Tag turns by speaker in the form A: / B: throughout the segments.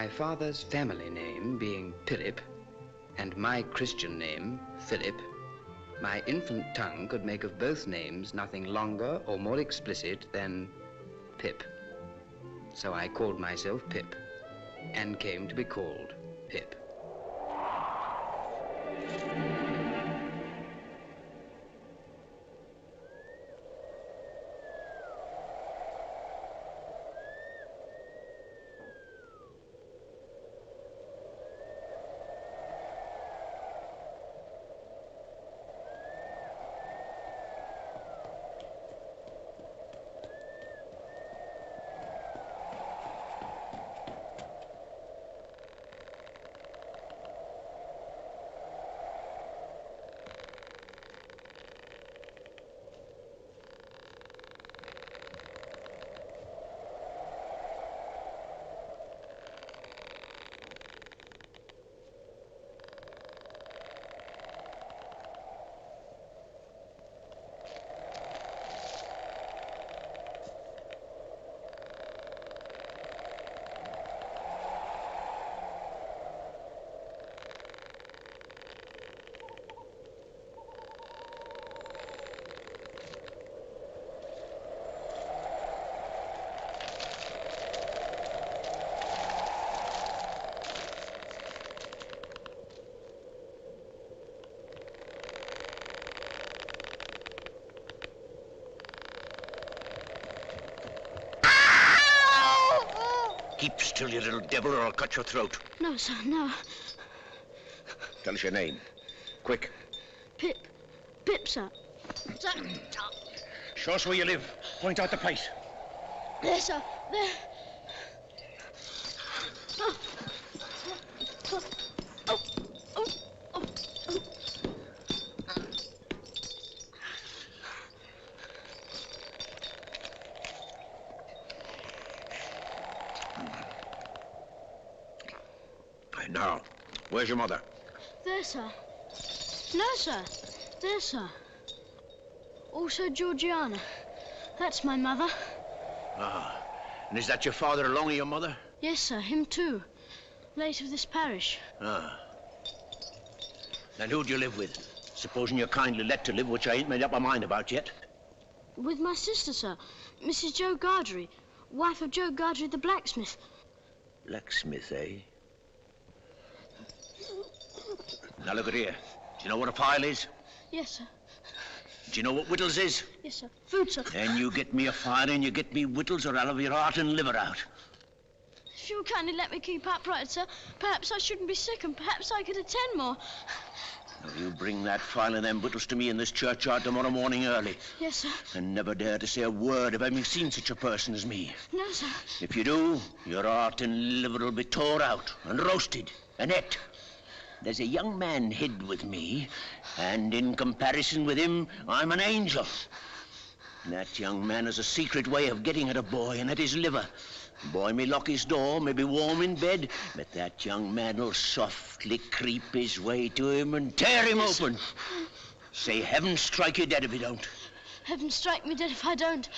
A: My father's family name being Philip, and my Christian name, Philip, my infant tongue could make of both names nothing longer or more explicit than Pip. So I called myself Pip, and came to be called Pip.
B: Keep still, you little devil, or I'll cut your throat.
C: No, sir, no.
B: Tell us your name. Quick.
C: Pip. Pip, sir. Sir.
B: Show us where you live. Point out the place.
C: There, sir. There. Oh. Oh. Oh. Oh. Oh. Oh.
B: Now, where's your mother?
C: There, sir. No, sir. There, sir. Also Georgiana. That's my mother.
B: Ah, and is that your father along with your mother?
C: Yes, sir, him too. Late of this parish.
B: Ah. And who do you live with? Supposing you're kindly let to live, which I ain't made up my mind about yet.
C: With my sister, sir. Mrs. Joe Gargery, wife of Joe Gargery the blacksmith.
B: Blacksmith, eh? Now look at here. Do you know what a file is?
C: Yes, sir.
B: Do you know what whittles is?
C: Yes, sir. Food, sir.
B: Then you get me a file and you get me whittles, or I'll have your heart and liver out.
C: If you'll kindly let me keep upright, sir, perhaps I shouldn't be sick and perhaps I could attend more.
B: Now you bring that file and them whittles to me in this churchyard tomorrow morning early.
C: Yes, sir.
B: And never dare to say a word of having seen such a person as me.
C: No, sir.
B: If you do, your heart and liver will be tore out and roasted and ate. There's a young man hid with me, and in comparison with him, I'm an angel. And that young man has a secret way of getting at a boy and at his liver. The boy may lock his door, may be warm in bed, but that young man will softly creep his way to him and tear him open. Say, heaven strike you dead if you don't.
C: Heaven strike me dead if I don't.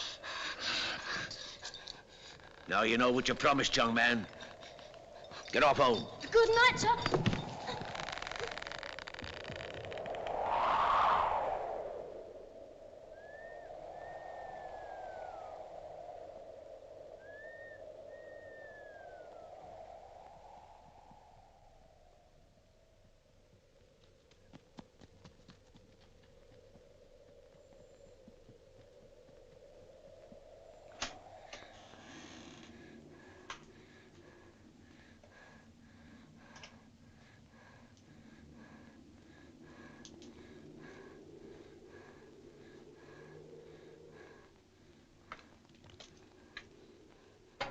B: Now you know what you promised, young man. Get off home.
C: Good night, sir.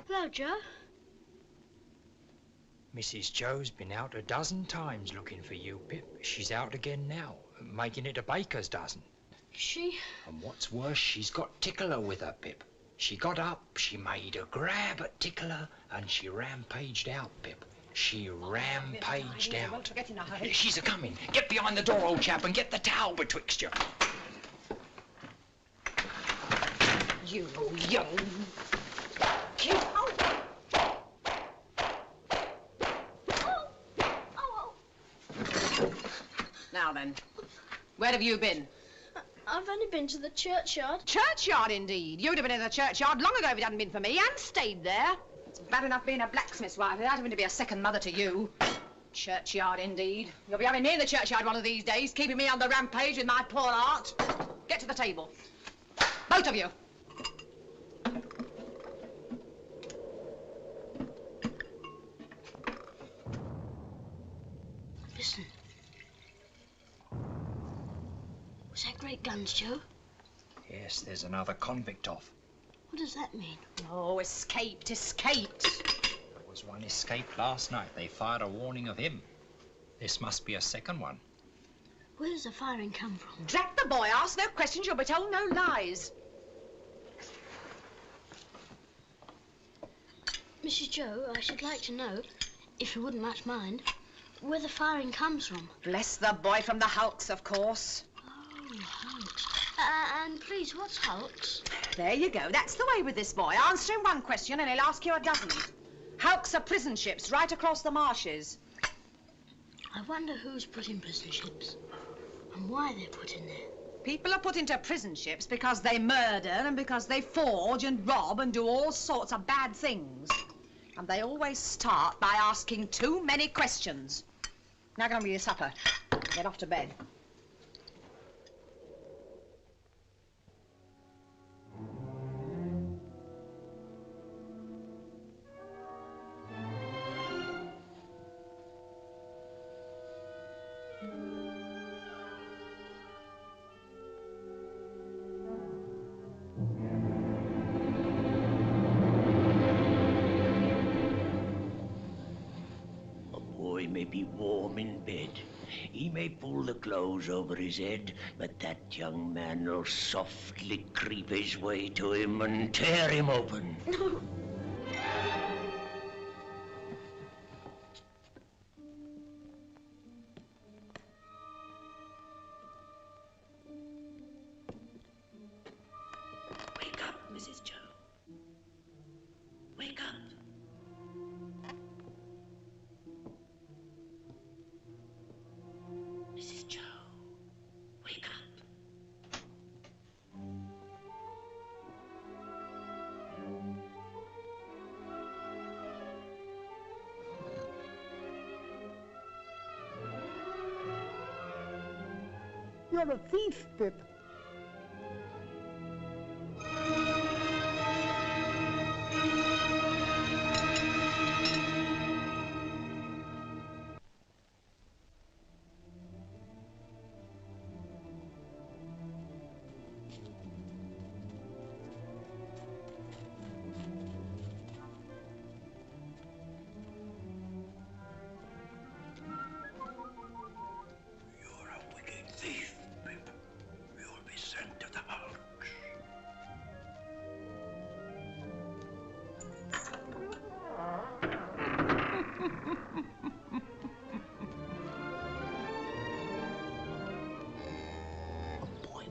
C: Hello, Joe.
D: Mrs. Joe's been out a dozen times looking for you, Pip. She's out again now, making it a baker's dozen.
C: She?
D: And what's worse, she's got Tickler with her, Pip. She got up, she made a grab at Tickler, and she rampaged out, Pip. She rampaged out. She's a-coming. Get behind the door, old chap, and get the towel betwixt you.
E: You young... Keep out! Now then, where have you been?
C: I've only been to the churchyard.
E: Churchyard, indeed. You'd have been in the churchyard long ago if it hadn't been for me, and stayed there. It's bad enough being a blacksmith's wife without having to be a second mother to you. Churchyard, indeed. You'll be having me in the churchyard one of these days, keeping me on the rampage with my poor art. Get to the table. Both of you.
C: Listen. Was that great guns, Joe?
D: Yes, there's another convict off.
C: What does that mean?
E: Oh, escaped, escaped.
D: There was one escaped last night. They fired a warning of him. This must be a second one.
C: Where does the firing come from?
E: Drat the boy, ask no questions, you'll be told no lies.
C: Mrs. Joe, I should like to know, if you wouldn't much mind, where the firing comes from.
E: Bless the boy, from the hulks, of course.
C: Oh, hulks. And please, what's hulks?
E: There you go. That's the way with this boy. Answer him one question and he'll ask you a dozen. Hulks are prison ships right across the marshes.
C: I wonder who's put in prison ships and why they're put in there.
E: People are put into prison ships because they murder and because they forge and rob and do all sorts of bad things. And they always start by asking too many questions. Now get on with your supper. Get off to bed.
B: May be warm in bed. He may pull the clothes over his head, but that young man will softly creep his way to him and tear him open.
C: No.
B: Wake up, Mrs. Joe. Wake up. Mrs. Joe, wake up.
F: You're a thief, Pip.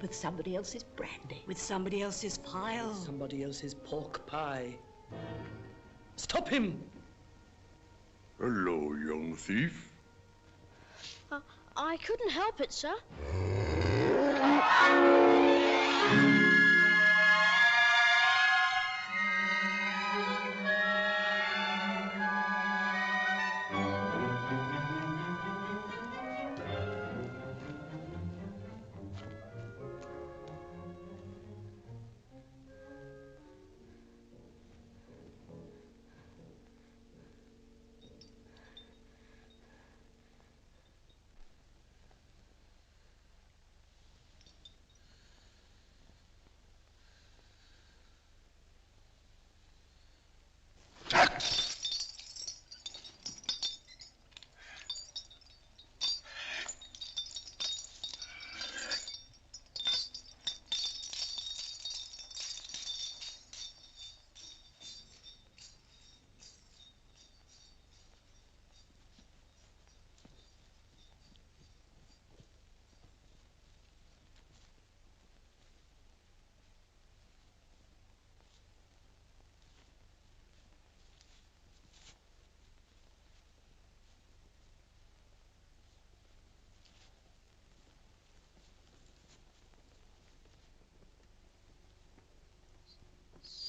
G: With somebody else's brandy.
H: With somebody else's pile.
I: Somebody else's pork pie. Stop him!
J: Hello, young thief.
C: I couldn't help it, sir.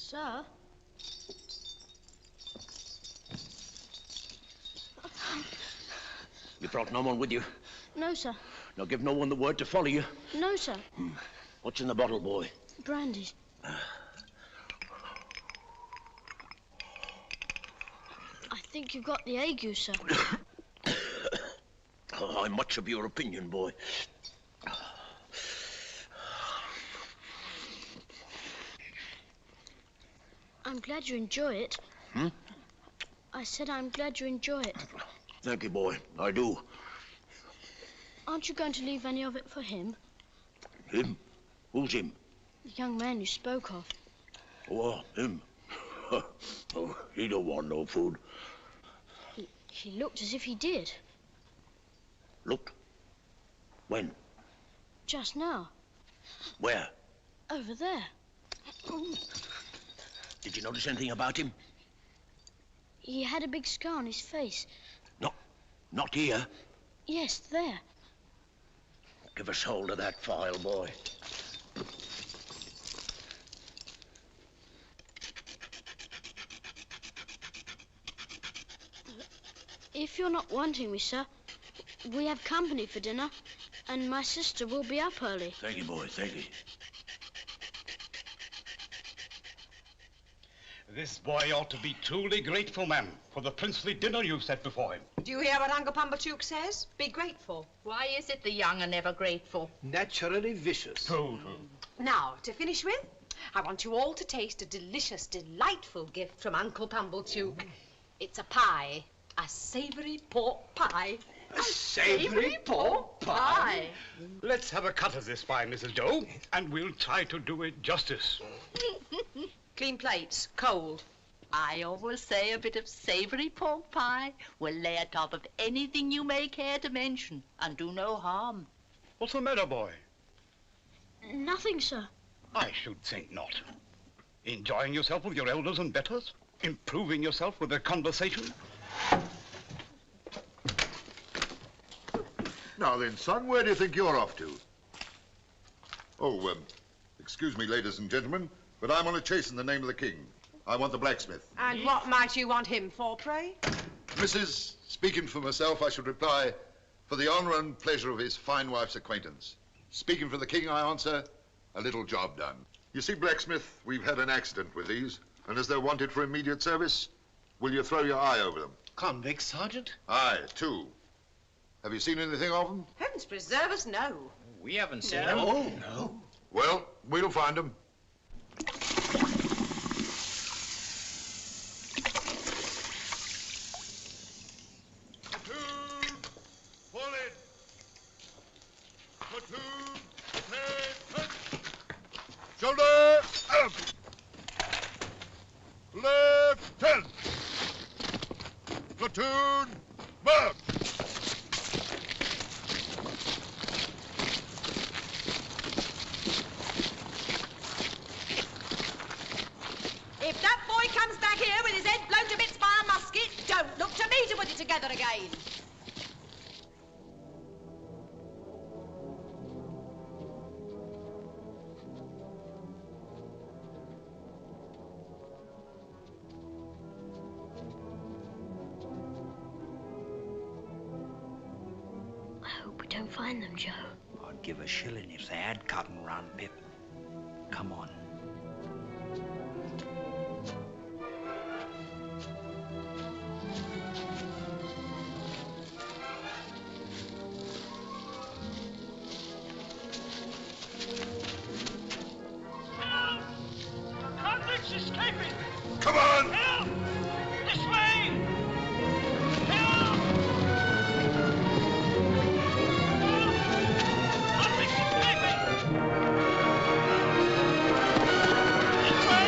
C: Sir?
B: You brought no one with you?
C: No, sir.
B: Now give no one the word to follow you?
C: No, sir.
B: What's in the bottle, boy?
C: Brandy. I think you got the ague, sir.
B: Oh, I'm much of your opinion, boy.
C: I'm glad you enjoy it.
B: Hmm?
C: I said I'm glad you enjoy it.
B: Thank you, boy. I do.
C: Aren't you going to leave any of it for him?
B: Him? Who's him?
C: The young man you spoke of.
B: Oh, him. Oh, he don't want no food.
C: He looked as if he did.
B: Looked? When?
C: Just now.
B: Where?
C: Over there.
B: Did you notice anything about him?
C: He had a big scar on his face.
B: No, not here.
C: Yes, there.
B: Give us hold of that file, boy.
C: If you're not wanting me, sir, we have company for dinner, and my sister will be up early.
B: Thank you, boy, thank you.
J: This boy ought to be truly grateful, ma'am, for the princely dinner you've set before him.
E: Do you hear what Uncle Pumblechook says? Be grateful.
K: Why is it the young are never grateful?
I: Naturally vicious.
J: True.
E: Now, to finish with, I want you all to taste a delicious, delightful gift from Uncle Pumblechook. It's a pie. A savoury pork pie.
I: A savoury pork pie?
J: Let's have a cut of this pie, Mrs. Doe, and we'll try to do it justice.
E: Clean plates, cold.
K: I always say a bit of savoury pork pie will lay atop of anything you may care to mention and do no harm.
J: What's the matter, boy?
C: Nothing, sir.
J: I should think not. Enjoying yourself with your elders and betters? Improving yourself with their conversation?
L: Now then, son, where do you think you're off to? Oh, excuse me, ladies and gentlemen, but I'm on a chase in the name of the king. I want the blacksmith.
E: And what might you want him for, pray?
L: Mrs., speaking for myself, I should reply, for the honour and pleasure of his fine wife's acquaintance. Speaking for the king, I answer, a little job done. You see, blacksmith, we've had an accident with these, and as they're wanted for immediate service, will you throw your eye over them?
I: Convicts, Sergeant?
L: Aye, 2. Have you seen anything of them?
E: Heavens preserve us, no.
D: We haven't seen
E: No.
D: them. No.
L: Well, we'll find them.
M: Platoon, forward. Platoon, prepare, shoulder up. Left hand. Platoon, march.
E: If that boy comes back here with his head blown to bits by a musket, don't look to me to put it together again.
C: I hope we don't find them, Joe.
D: I'd give a shilling if they had cut and run, Pip. Come on.
M: Convicts escaping.
L: Come on!
M: Help! This way! Help! Convicts escaping! This way!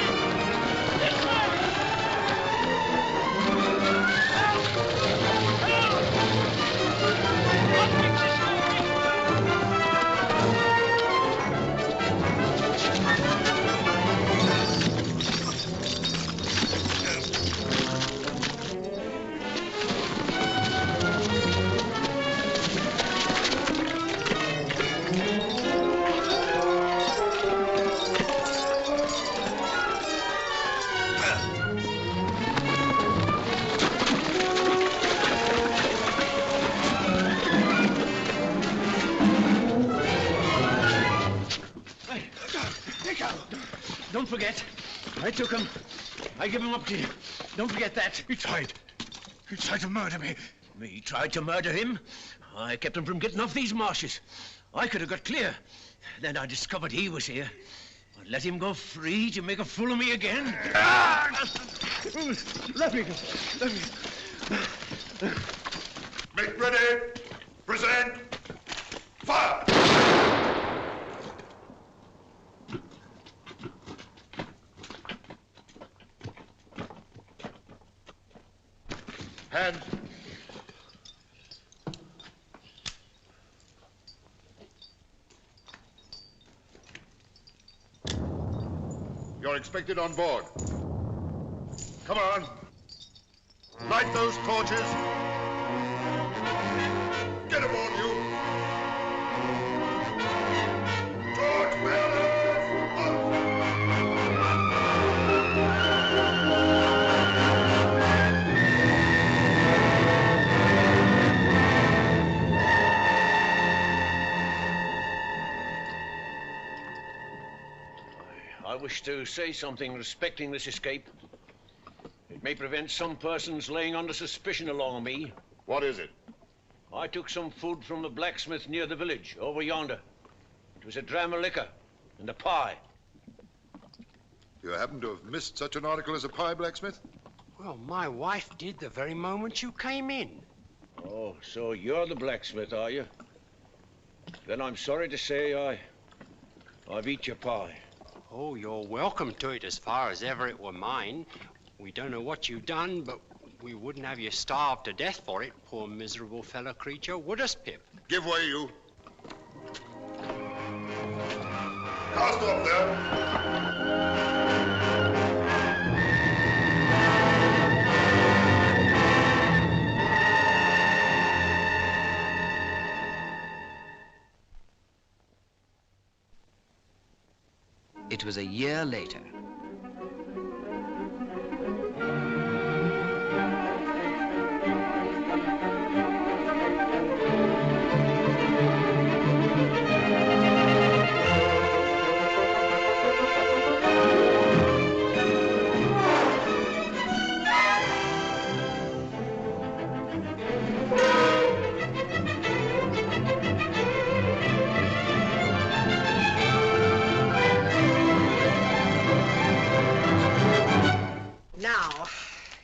B: Don't forget, I took him. I give him up to you. Don't forget that.
J: He tried to murder me.
B: Me tried to murder him? I kept him from getting off these marshes. I could have got clear. Then I discovered he was here. I let him go free to make a fool of me again. Let me go. Let me.
L: Make ready. Present. Fire! Hands. You're expected on board. Come on. Light those torches. Get aboard, you. Torch
B: I wish to say something respecting this escape. It may prevent some persons laying under suspicion along me.
L: What is it?
B: I took some food from the blacksmith near the village, over yonder. It was a dram of liquor and a pie.
L: You happen to have missed such an article as a pie, blacksmith?
D: Well, my wife did the very moment you came in.
B: Oh, so you're the blacksmith, are you? Then I'm sorry to say I've eat your pie.
D: Oh, you're welcome to it as far as ever it were mine. We don't know what you've done, but we wouldn't have you starved to death for it, poor miserable fellow creature, would us, Pip?
L: Give way, you. Cast off there.
A: It was a year later.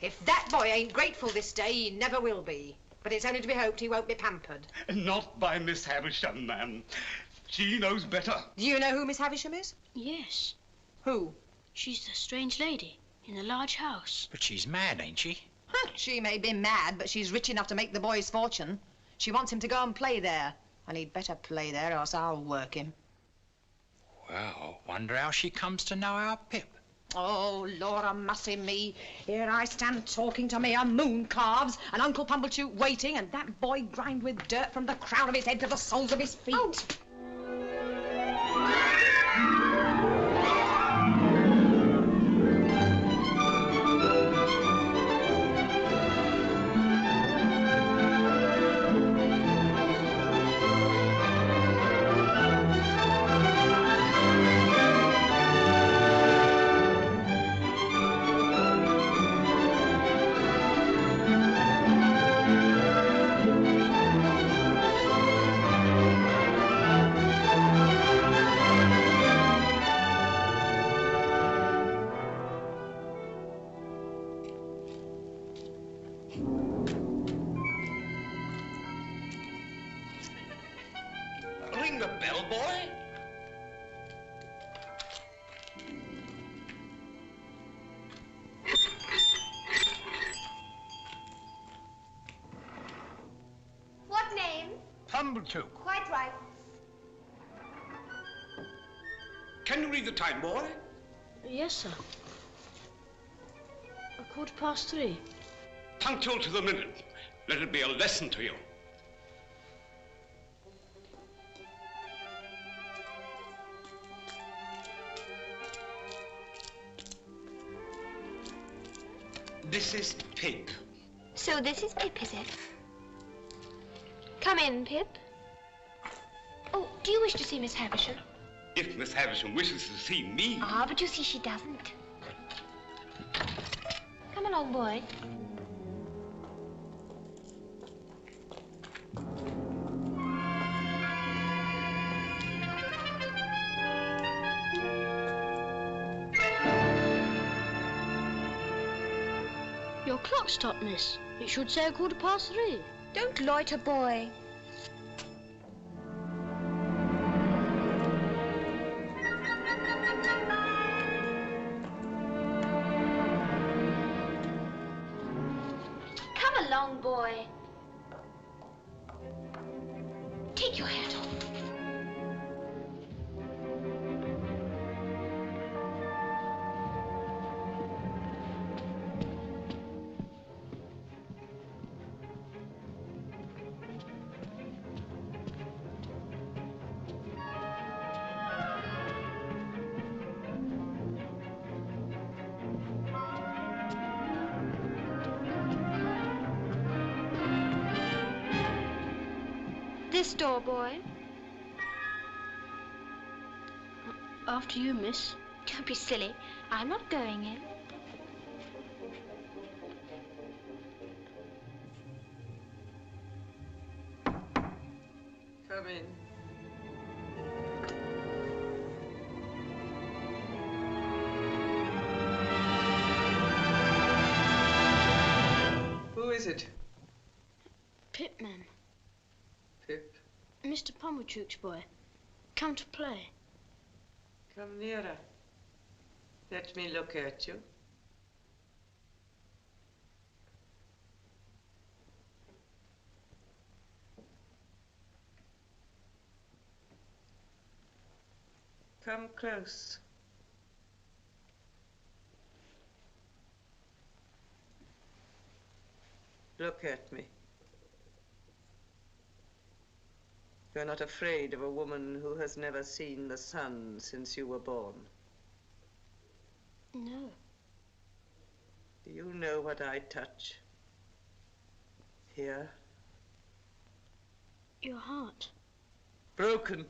E: If that boy ain't grateful this day, he never will be. But it's only to be hoped he won't be pampered.
J: Not by Miss Havisham, ma'am. She knows better.
E: Do you know who Miss Havisham is?
C: Yes.
E: Who?
C: She's the strange lady in the large house.
D: But she's mad, ain't she?
E: She may be mad, but she's rich enough to make the boy's fortune. She wants him to go and play there. And he'd better play there, or else I'll work him.
D: Well, wonder how she comes to know our Pip.
E: Oh, Laura mussy me. Here I stand talking to me a moon calves, and Uncle Pumblechook waiting, and that boy grimed with dirt from the crown of his head to the soles of his feet. Oh.
I: Ring the bell, boy.
N: What name?
J: Pumblechook.
N: Quite right.
I: Can you read the time, boy?
C: Yes, sir. 3:15.
J: Punctual to the minute. Let it be a lesson to you. This is Pip.
N: So this is Pip, is it? Come in, Pip. Oh, do you wish to see Miss Havisham?
J: If Miss Havisham wishes to see me...
N: Ah, but you see she doesn't. Come along, boy.
C: Your clock stopped, miss. It should say 3:15.
N: Don't loiter, boy. Come along, boy. Take your hat off. This door, boy.
C: After you, miss.
N: Don't be silly. I'm not going in.
I: Come in. Who is it?
C: Pip, ma'am.
I: Pip.
C: Mr. Pumblechook's boy. Come to play.
I: Come nearer. Let me look at you. Come close. Look at me. You're not afraid of a woman who has never seen the sun since you were born.
C: No.
I: Do you know what I touch? Here?
C: Your heart.
I: Broken.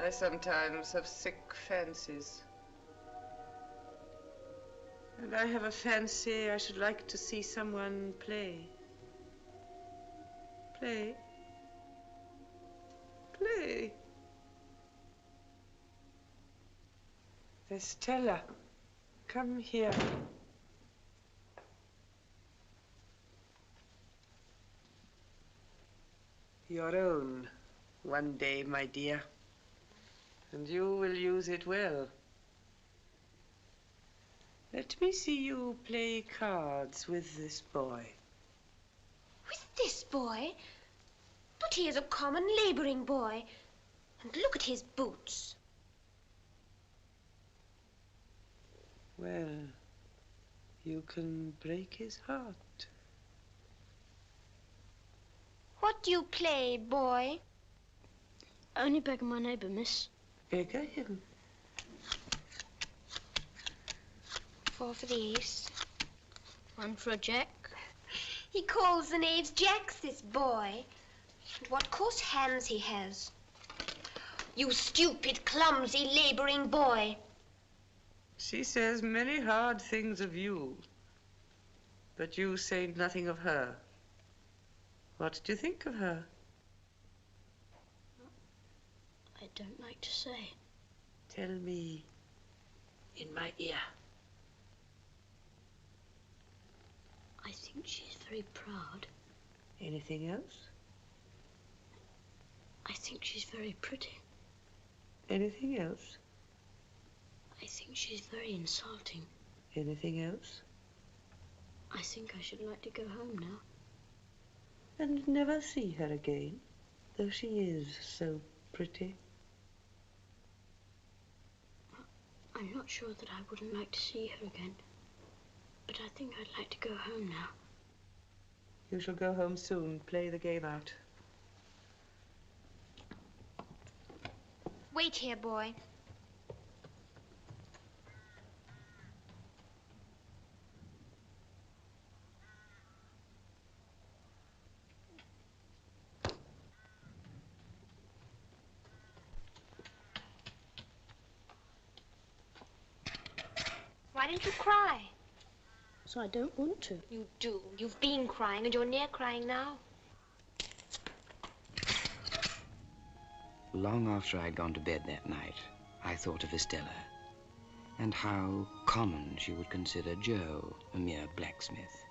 I: I sometimes have sick fancies. And I have a fancy I should like to see someone play. Play. Play. Estella, come here. Your own, one day, my dear. And you will use it well. Let me see you play cards with this boy.
N: With this boy? But he is a common labouring boy. And look at his boots.
I: Well, you can break his heart.
N: What do you play, boy?
C: Only begging my neighbour, miss.
I: Beggar him.
N: 4 for the ace.
C: 1 for a jack.
N: He calls the knaves jacks, this boy. And what coarse hands he has. You stupid, clumsy, labouring boy.
I: She says many hard things of you, but you say nothing of her. What do you think of her?
C: I don't like to say.
I: Tell me in my ear.
C: I think she's very proud.
I: Anything else?
C: I think she's very pretty.
I: Anything else?
C: I think she's very insulting.
I: Anything else?
C: I think I should like to go home now.
I: And never see her again, though she is so pretty.
C: I'm not sure that I wouldn't like to see her again, but I think I'd like to go home now.
I: You shall go home soon. Play the game out.
N: Wait here, boy. Why don't you cry?
C: So I don't want to.
N: You do. You've been crying and you're near crying now.
A: Long after I'd gone to bed that night, I thought of Estella and how common she would consider Joe, a mere blacksmith.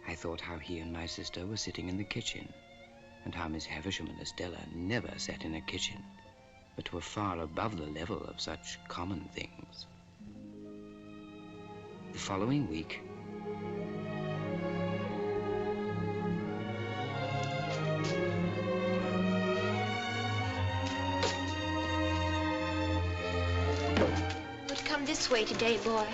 A: I thought how he and my sister were sitting in the kitchen, and how Miss Havisham and Estella never sat in a kitchen, but were far above the level of such common things. The following week,
N: Would come this way today, boy.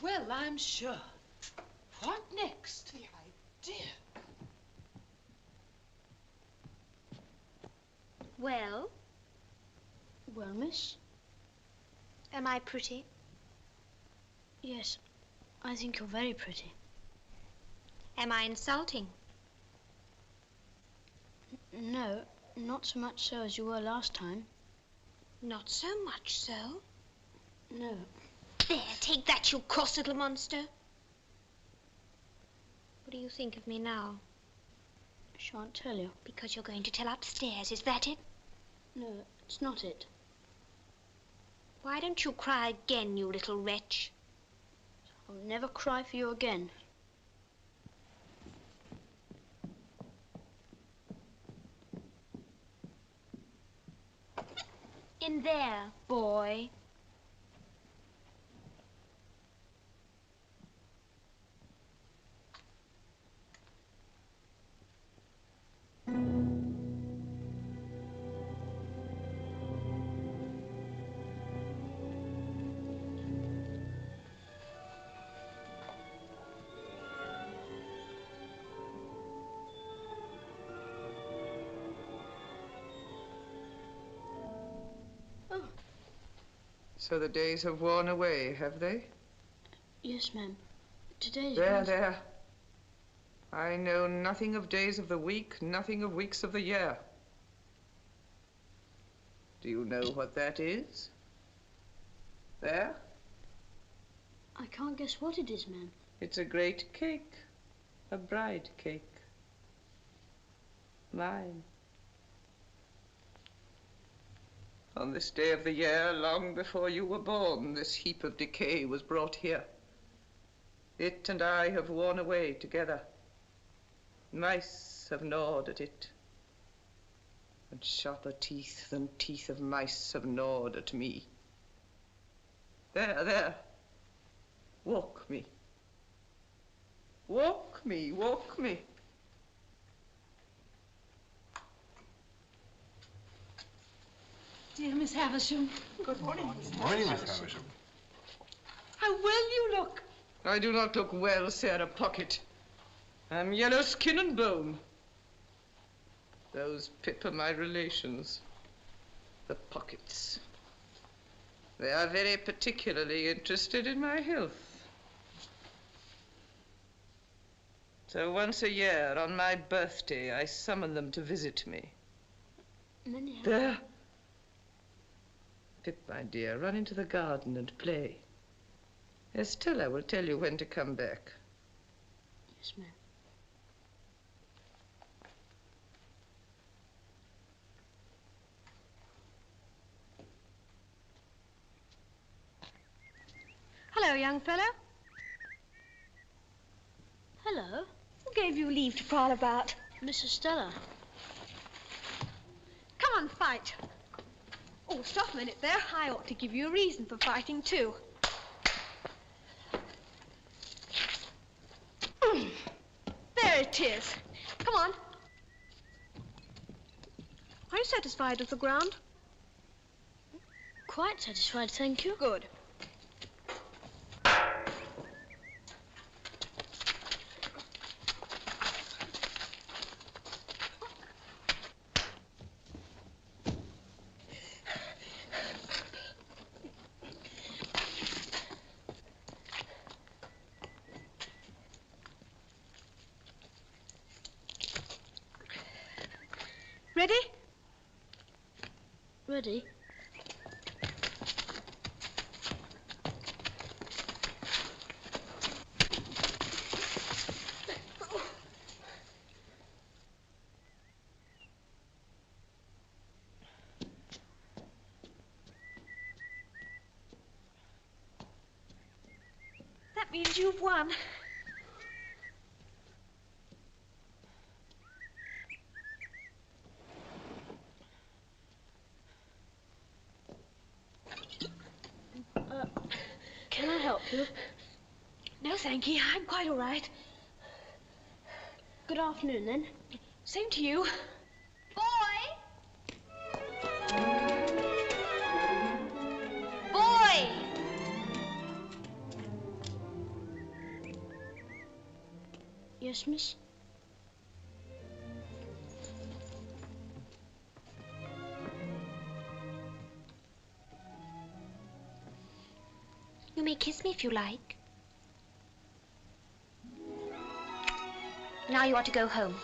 H: Well, I'm sure. What next? The idea.
N: Well?
C: Well, miss?
N: Am I pretty?
C: Yes, I think you're very pretty.
N: Am I insulting?
C: No, not so much so as you were last time.
N: Not so much so.
C: No.
N: There, take that, you cross little monster. What do you think of me now?
C: I shan't tell you.
N: Because you're going to tell upstairs, is that it?
C: No, it's not it.
N: Why don't you cry again, you little wretch?
C: I'll never cry for you again.
N: In there, boy.
I: So the days have worn away, have they?
C: Yes, ma'am. Today's...
I: There. I know nothing of days of the week, nothing of weeks of the year. Do you know what that is? There?
C: I can't guess what it is, ma'am.
I: It's a great cake. A bride cake. Mine. On this day of the year, long before you were born, this heap of decay was brought here. It and I have worn away together. Mice have gnawed at it. And sharper teeth than teeth of mice have gnawed at me. There. Walk me. Walk me, walk me.
H: Dear Miss Havisham.
O: Good morning, Miss Havisham.
H: How well you look.
I: I do not look well, Sarah Pocket. I'm yellow skin and bone. Those Pip are my relations, the Pockets. They are very particularly interested in my health. So once a year, on my birthday, I summon them to visit me. There. Pip, my dear, run into the garden and play. Estella will tell you when to come back.
C: Yes, ma'am.
E: Hello, young fellow.
C: Hello.
E: Who gave you leave to prowl about?
C: Miss Estella.
E: Come on, fight. Oh, stop a minute there. I ought to give you a reason for fighting, too. There it is. Come on. Are you satisfied with the ground?
C: Quite satisfied, thank you.
E: Good.
C: Ready?
P: That means you've won.
C: Can I help you?
P: No, thank you. I'm quite all right.
C: Good afternoon, then.
P: Same to you.
N: Boy!
C: Yes, miss?
N: You may kiss me if you like. Now you ought to go home.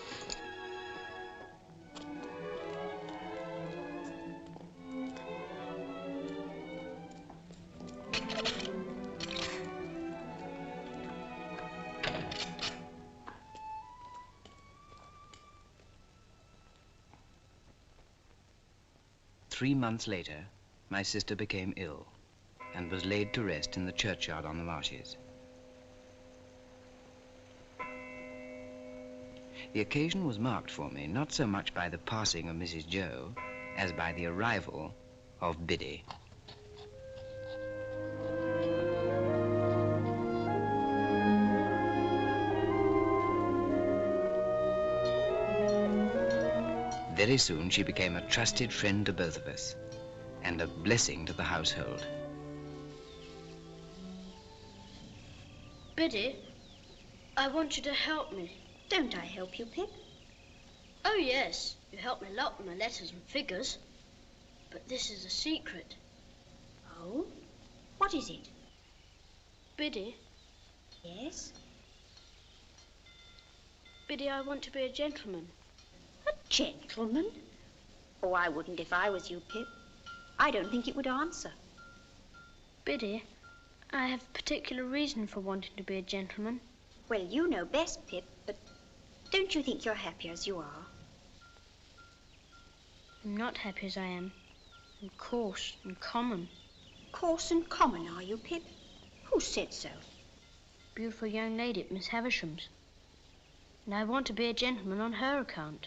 A: Three months later, my sister became ill and was laid to rest in the churchyard on the marshes. The occasion was marked for me not so much by the passing of Mrs. Joe as by the arrival of Biddy. Very soon she became a trusted friend to both of us and a blessing to the household.
C: Biddy, I want you to help me.
N: Don't I help you, Pip?
C: Oh, yes. You help me a lot with my letters and figures. But this is a secret.
N: Oh? What is it?
C: Biddy.
N: Yes?
C: Biddy, I want to be a gentleman.
N: A gentleman? Oh, I wouldn't if I was you, Pip. I don't think it would answer.
C: Biddy, I have a particular reason for wanting to be a gentleman.
N: Well, you know best, Pip, but don't you think you're happy as you are?
C: I'm not happy as I am. I'm coarse and common.
N: Coarse and common, are you, Pip? Who said so?
C: Beautiful young lady at Miss Havisham's. And I want to be a gentleman on her account.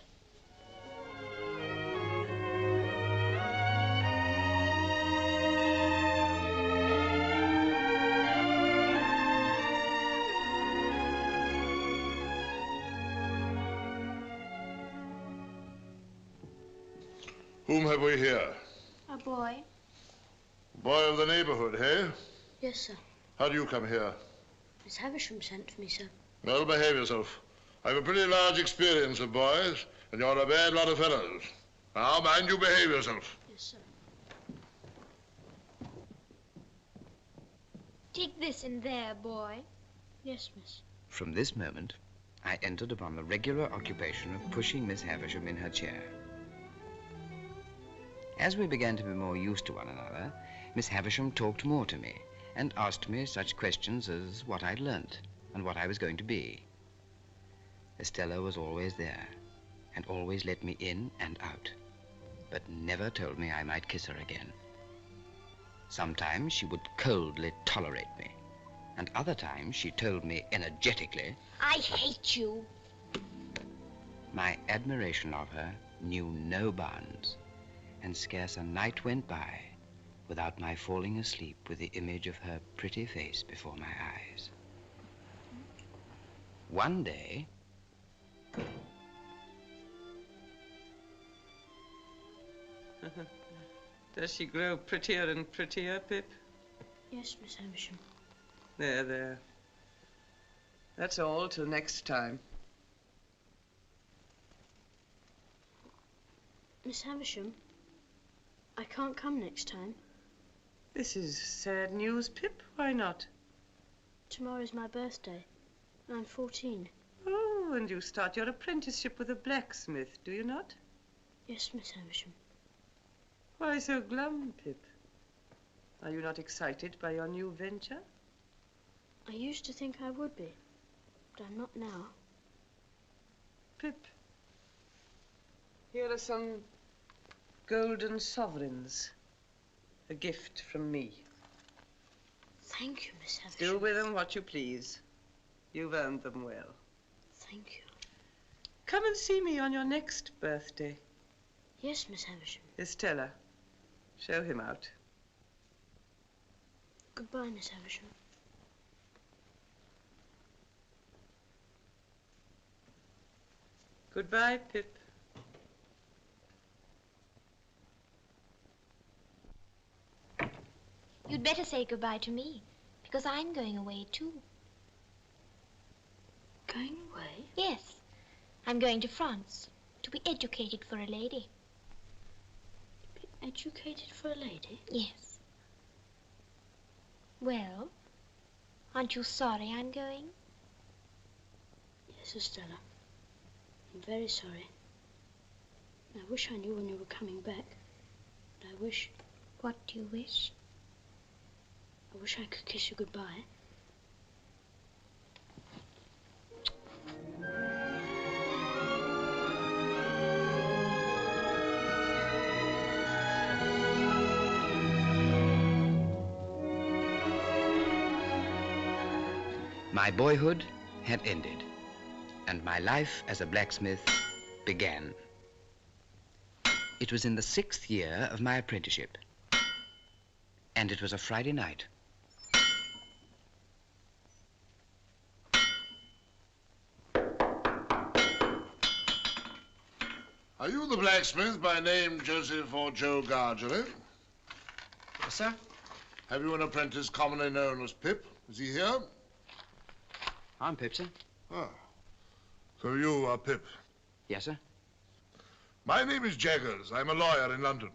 L: Whom have we here?
C: A boy.
L: Boy of the neighborhood, hey?
C: Yes, sir.
L: How do you come here?
C: Miss Havisham sent for me, sir.
L: Well, behave yourself. I've a pretty large experience of boys, and you're a bad lot of fellows. Now, mind you behave yourself.
C: Yes, sir.
N: Take this in there, boy.
C: Yes, miss.
A: From this moment, I entered upon the regular occupation of pushing Miss Havisham in her chair. As we began to be more used to one another, Miss Havisham talked more to me and asked me such questions as what I'd learnt and what I was going to be. Estella was always there and always let me in and out, but never told me I might kiss her again. Sometimes she would coldly tolerate me, and other times she told me energetically,
N: I hate you.
A: My admiration of her knew no bounds, and scarce a night went by without my falling asleep with the image of her pretty face before my eyes. One day,
I: Does she grow prettier and prettier, Pip?
C: Yes, Miss Havisham.
I: There, there. That's all till next time.
C: Miss Havisham, I can't come next time.
I: This is sad news, Pip. Why not?
C: Tomorrow's my birthday, and I'm 14.
I: Oh, and you start your apprenticeship with a blacksmith, do you not?
C: Yes, Miss Havisham.
I: Why so glum, Pip? Are you not excited by your new venture?
C: I used to think I would be, but I'm not now.
I: Pip, here are some golden sovereigns. A gift from me.
C: Thank you, Miss Havisham.
I: Do with them what you please. You've earned them well.
C: Thank you.
I: Come and see me on your next birthday.
C: Yes, Miss Havisham.
I: Estella, show him out.
C: Goodbye, Miss Havisham.
I: Goodbye, Pip.
N: You'd better say goodbye to me, because I'm going away too.
C: Going away?
N: Yes. I'm going to France to be educated for a lady.
C: Be educated for a lady?
N: Yes. Well, aren't you sorry I'm going?
C: Yes, Estella. I'm very sorry. I wish I knew when you were coming back. But I wish...
N: What do you wish?
C: I wish I could kiss you goodbye.
A: My boyhood had ended, and my life as a blacksmith began. It was in the 6th year of my apprenticeship, and it was a Friday night.
L: Are you the blacksmith by name Joseph or Joe Gargery?
D: Yes, sir.
L: Have you an apprentice commonly known as Pip? Is he here?
A: I'm Pip, sir.
L: Ah. So you are Pip?
A: Yes, sir.
L: My name is Jaggers. I'm a lawyer in London.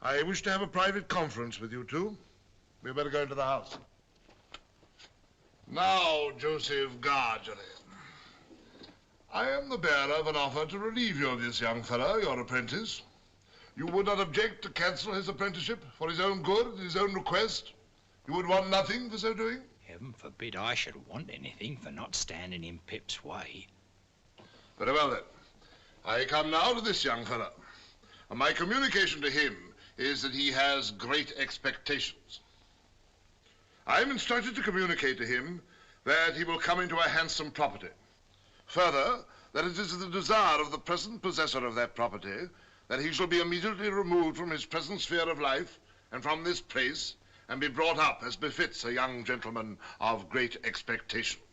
L: I wish to have a private conference with you two. We'd better go into the house. Now, Joseph Gargery. I am the bearer of an offer to relieve you of this young fellow, your apprentice. You would not object to cancel his apprenticeship for his own good at his own request? You would want nothing for so doing?
D: Heaven forbid I should want anything for not standing in Pip's way.
L: Very well, then. I come now to this young fellow. And my communication to him is that he has great expectations. I am instructed to communicate to him that he will come into a handsome property. Further, that it is the desire of the present possessor of that property that he shall be immediately removed from his present sphere of life and from this place and be brought up as befits a young gentleman of great expectations.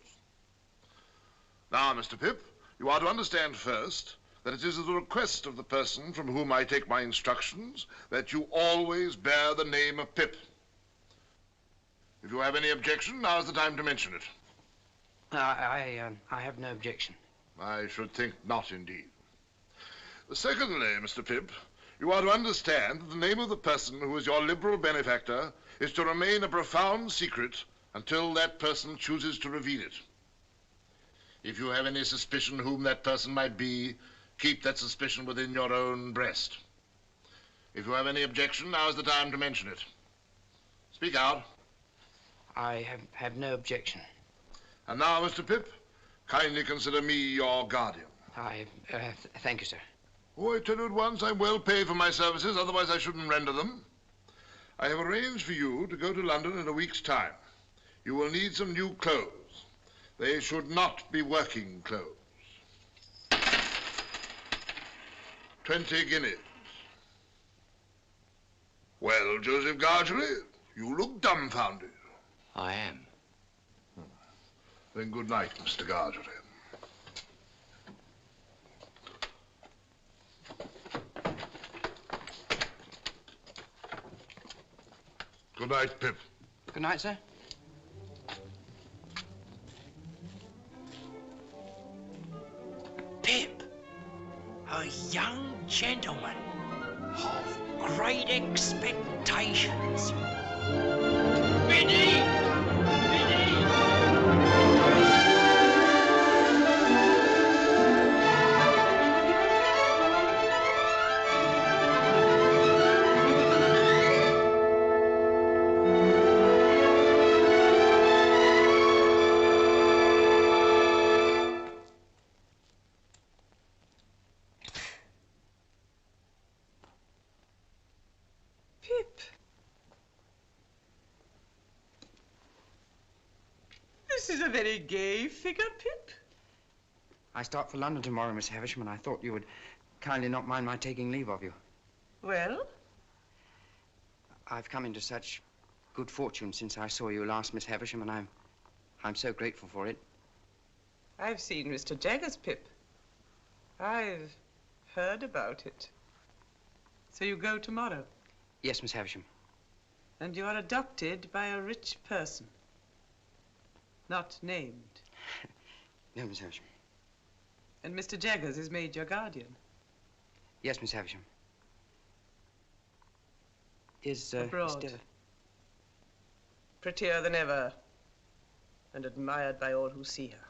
L: Now, Mr. Pip, you are to understand first that it is at the request of the person from whom I take my instructions that you always bear the name of Pip. If you have any objection, now is the time to mention it.
A: I have no objection.
L: I should think not, indeed. Secondly, Mr. Pip, you are to understand that the name of the person who is your liberal benefactor is to remain a profound secret until that person chooses to reveal it. If you have any suspicion whom that person might be, keep that suspicion within your own breast. If you have any objection, now is the time to mention it. Speak out.
A: I have no objection.
L: And now, Mr. Pip, kindly consider me your guardian.
A: Thank you, sir.
L: Oh, I tell you at once, I'm well paid for my services, otherwise I shouldn't render them. I have arranged for you to go to London in a week's time. You will need some new clothes. They should not be working clothes. 20 guineas. Well, Joseph Gargery, you look dumbfounded.
D: I am.
L: Then good night, Mr. Gargery. Good night, Pip.
A: Good night, sir.
D: Pip, a young gentleman of great expectations. Biddy! Biddy!
I: This is a very gay figure, Pip.
A: I start for London tomorrow, Miss Havisham, and I thought you would kindly not mind my taking leave of you.
I: Well?
A: I've come into such good fortune since I saw you last, Miss Havisham, and I'm so grateful for it.
I: I've seen Mr. Jaggers, Pip. I've heard about it. So you go tomorrow?
A: Yes, Miss Havisham.
I: And you are adopted by a rich person. Not named.
A: No, Miss Havisham.
I: And Mr. Jaggers is made your guardian?
A: Yes, Miss Havisham. Is,
I: abroad. Prettier than ever, and admired by all who see her.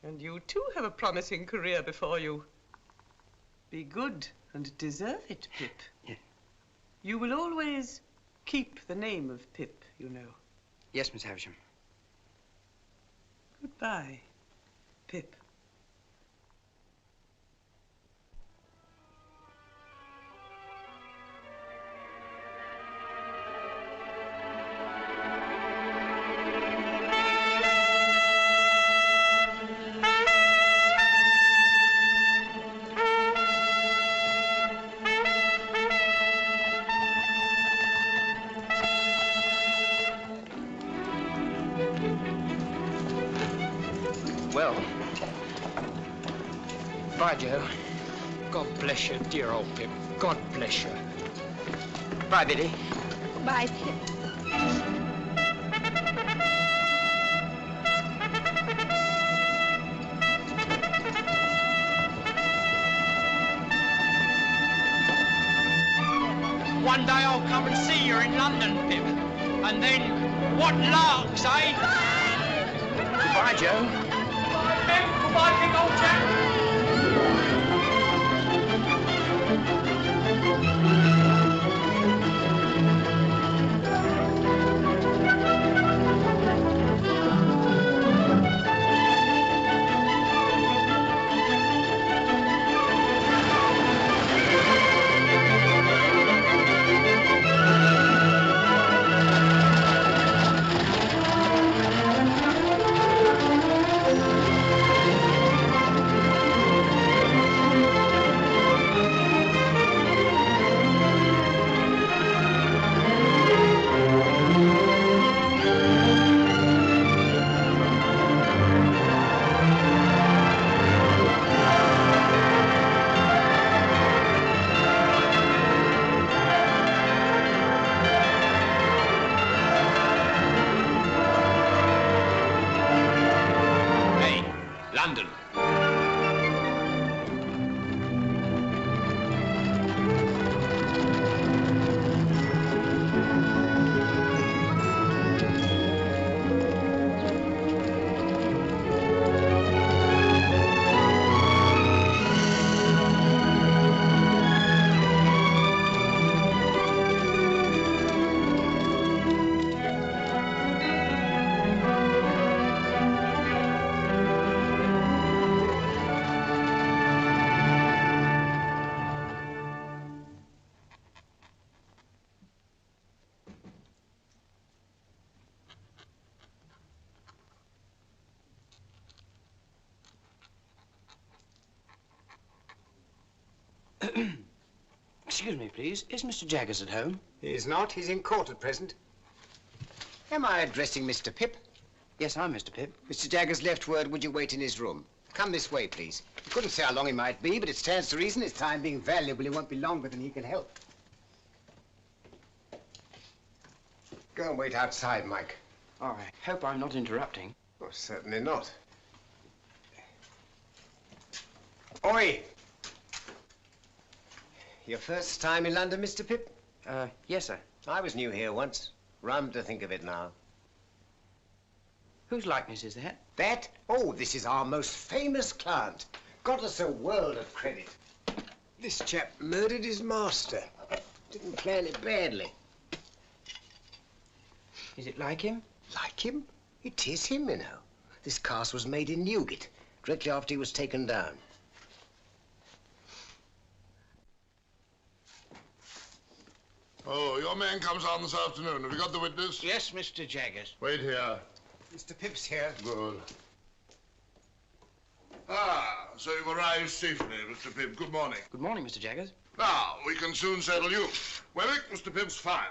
I: And you, too, have a promising career before you. Be good and deserve it, Pip.
A: Yeah.
I: You will always keep the name of Pip, you know.
A: Yes, Miss Havisham.
I: Goodbye, Pip.
D: Well, bye, Joe. God bless you, dear old Pip. God bless you. Bye, Biddy.
P: Bye, Pip.
D: One day I'll come and see you in London, Pip. And then, what larks, eh? Goodbye, Joe. Goodbye, Pip. Goodbye, big old chap. London.
A: Excuse me, please. Is Mr. Jaggers at home?
Q: He is not. He's in court at present. Am I addressing Mr. Pip?
A: Yes, I'm Mr. Pip.
Q: Mr. Jaggers left word. Would you wait in his room? Come this way, please. He couldn't say how long he might be, but it stands to reason his time being valuable, he won't be longer than he can help. Go and wait outside, Mike.
A: Oh, I hope I'm not interrupting.
Q: Oh, certainly not. Oi! Your first time in London, Mr. Pip?
A: Yes, sir.
Q: I was new here once. Rum to think of it now.
A: Whose likeness is that?
Q: That? Oh, this is our most famous client. Got us a world of credit. This chap murdered his master. Didn't plan it badly.
A: Is it like him?
Q: Like him? It is him, you know. This cast was made in Newgate, directly after he was taken down.
L: Oh, your man comes on this afternoon. Have you got the witness?
Q: Yes, Mr. Jaggers.
L: Wait here.
Q: Mr. Pip's here.
L: Good. Ah, so you've arrived safely, Mr. Pip. Good morning.
A: Good morning, Mr. Jaggers.
L: Now, we can soon settle you. Wemmick, Mr. Pip's file.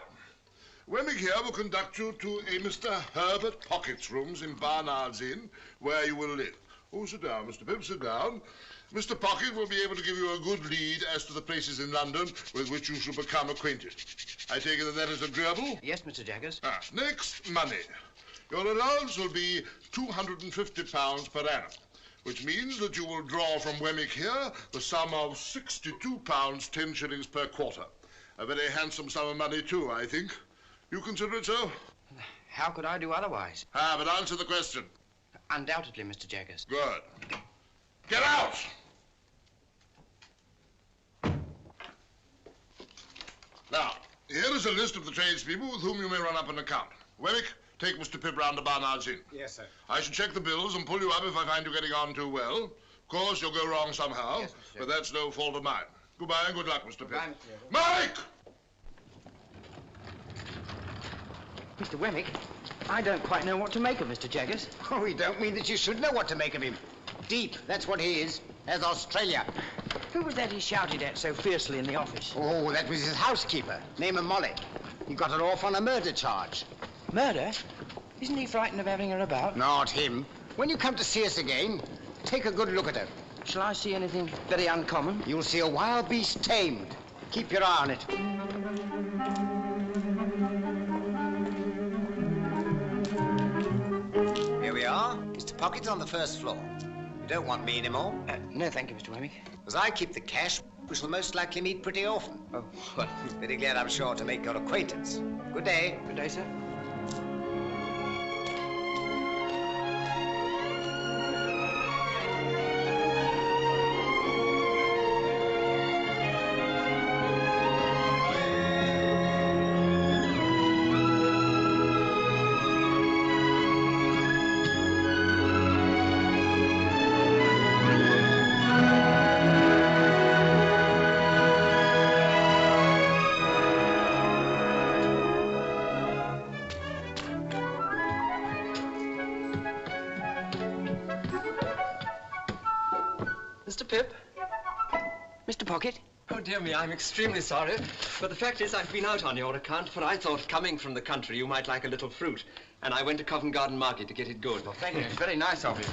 L: Wemmick here will conduct you to a Mr. Herbert Pocket's rooms in Barnard's Inn, where you will live. Oh, sit down, Mr. Pip, sit down. Mr. Pocket will be able to give you a good lead as to the places in London with which you shall become acquainted. I take it that is agreeable?
A: Yes, Mr. Jaggers.
L: Next, money. Your allowance will be £250 per annum, which means that you will draw from Wemmick here the sum of £62, 10 shillings per quarter. A very handsome sum of money, too, I think. You consider it so?
A: How could I do otherwise?
L: But answer the question.
A: Undoubtedly, Mr. Jaggers.
L: Good. Get out! Now, here is a list of the tradespeople with whom you may run up an account. Wemmick, take Mr. Pip round to Barnard's Inn.
Q: Yes, sir.
L: I shall check the bills and pull you up if I find you getting on too well. Of course, you'll go wrong somehow, yes, but that's no fault of mine. Goodbye and good luck, Mr. Pip. Mike!
A: Mr. Wemmick, I don't quite know what to make of Mr. Jaggers.
Q: Oh, we don't mean that you should know what to make of him. Deep, that's what he is, as Australia.
A: Who was that he shouted at so fiercely in the office?
Q: Oh, that was his housekeeper, name of Molly. He got her off on a murder charge.
A: Murder? Isn't he frightened of having her about?
Q: Not him. When you come to see us again, take a good look at her.
A: Shall I see anything very uncommon?
Q: You'll see a wild beast tamed. Keep your eye on it. Here we are. Mr. Pocket's on the first floor. You don't want me anymore?
A: No, thank you, Mr. Wemmick.
Q: As I keep the cash, we shall most likely meet pretty often.
A: Oh, well.
Q: Very glad, I'm sure, to make your acquaintance. Good day.
A: Good day, sir.
R: Mr. Pip?
A: Mr. Pocket?
R: Oh, dear me, I'm extremely sorry. But the fact is, I've been out on your account, for I thought, coming from the country, you might like a little fruit. And I went to Covent Garden Market to get it good.
A: Well, thank you. It's very nice of you.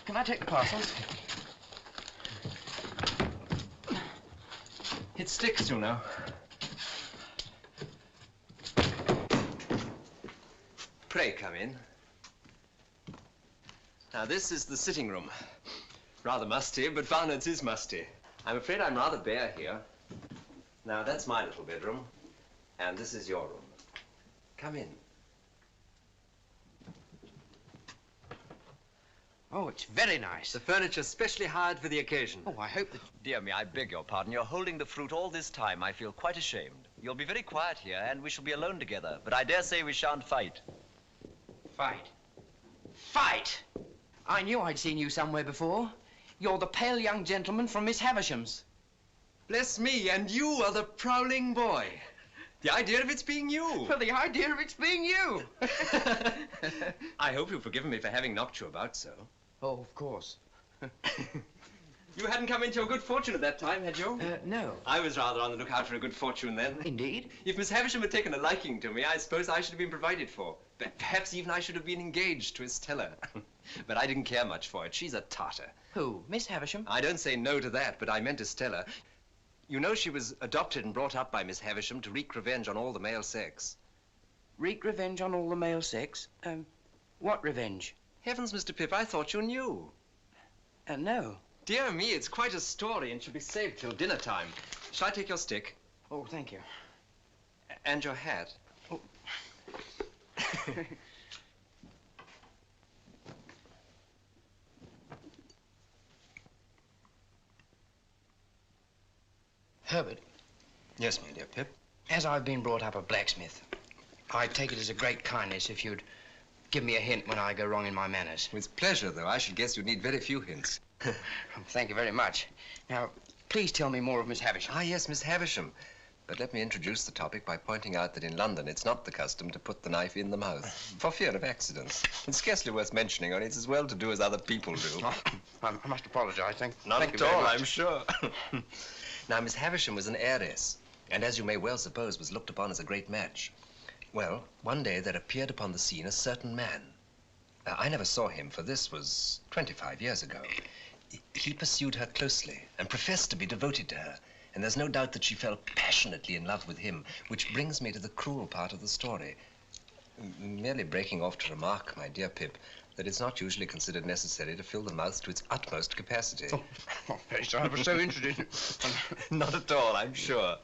A: Can I take the parcels?
R: It sticks, you know. Pray come in. Now, this is the sitting room. Rather musty, but Barnard's is musty. I'm afraid I'm rather bare here. Now, that's my little bedroom, and this is your room. Come in.
A: Oh, it's very nice.
R: The furniture's specially hired for the occasion.
A: Oh, I hope that...
S: Dear me, I beg your pardon. You're holding the fruit all this time. I feel quite ashamed. You'll be very quiet here, and we shall be alone together. But I dare say we shan't fight.
A: Fight? Fight? I knew I'd seen you somewhere before. You're the pale young gentleman from Miss Havisham's.
R: Bless me, and you are the prowling boy. The idea of it's being you.
A: Well, the idea of it's being you.
R: I hope you've forgiven me for having knocked you about so.
A: Oh, of course.
R: You hadn't come into your good fortune at that time, had you?
A: No.
R: I was rather on the lookout for a good fortune then.
A: Indeed?
R: If Miss Havisham had taken a liking to me, I suppose I should have been provided for. Perhaps even I should have been engaged to Estella. But I didn't care much for it. She's a tartar.
A: Who? Miss Havisham?
R: I don't say no to that, but I meant Estella. You know she was adopted and brought up by Miss Havisham to wreak revenge on all the male sex.
A: Wreak revenge on all the male sex? What revenge?
R: Heavens, Mr. Pip, I thought you knew.
A: No.
R: Dear me, it's quite a story and should be saved till dinner time. Shall I take your stick?
A: Oh, thank you.
R: And your hat.
A: Oh. Herbert.
R: Yes, my dear Pip.
A: As I've been brought up a blacksmith, I'd take it as a great kindness if you'd give me a hint when I go wrong in my manners.
R: With pleasure, though. I should guess you'd need very few hints.
A: Thank you very much. Now, please tell me more of Miss Havisham.
R: Ah, yes, Miss Havisham. But let me introduce the topic by pointing out that in London it's not the custom to put the knife in the mouth, for fear of accidents. It's scarcely worth mentioning, only it's as well to do as other people do.
A: Oh, I must apologize. Thank you
R: Not at all,
A: very much.
R: I'm sure. Now, Miss Havisham was an heiress, and as you may well suppose, was looked upon as a great match. Well, one day there appeared upon the scene a certain man. I never saw him, for this was 25 years ago. He pursued her closely and professed to be devoted to her. And there's no doubt that she fell passionately in love with him, which brings me to the cruel part of the story. Merely breaking off to remark, my dear Pip, that it's not usually considered necessary to fill the mouth to its utmost capacity.
A: Oh, very sorry. I was so interested.
R: Not at all, I'm sure.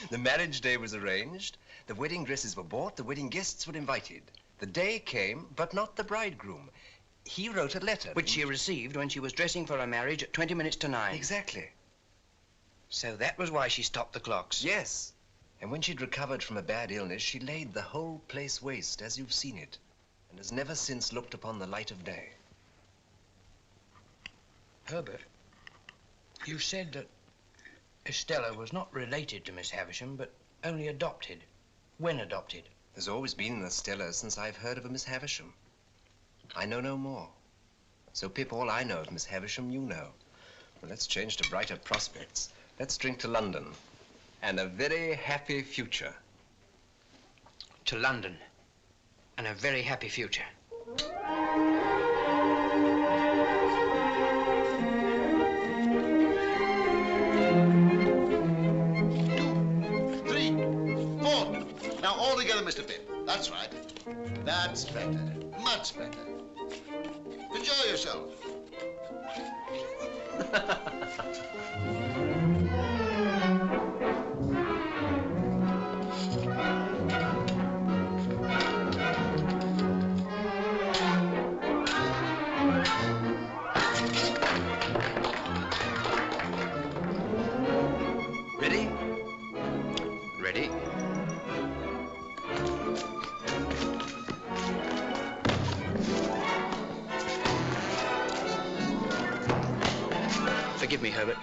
R: The marriage day was arranged, the wedding dresses were bought, the wedding guests were invited. The day came, but not the bridegroom. He wrote a letter.
A: Which she received when she was dressing for her marriage at 20 minutes to 9.
R: Exactly.
A: So that was why she stopped the clocks.
R: Yes. And when she'd recovered from a bad illness, she laid the whole place waste, as you've seen it, and has never since looked upon the light of day.
A: Herbert, you said that Estella was not related to Miss Havisham, but only adopted. When adopted?
R: There's always been an Estella since I've heard of a Miss Havisham. I know no more. So, Pip, all I know of Miss Havisham, you know. Well, let's change to brighter prospects. Let's drink to London and a very happy future.
A: To London and a very happy future.
L: 2, 3, 4. Now all together, Mr. Pip. That's right. That's better. Much better. Enjoy yourself.
A: Ready? Ready. Forgive me, Herbert.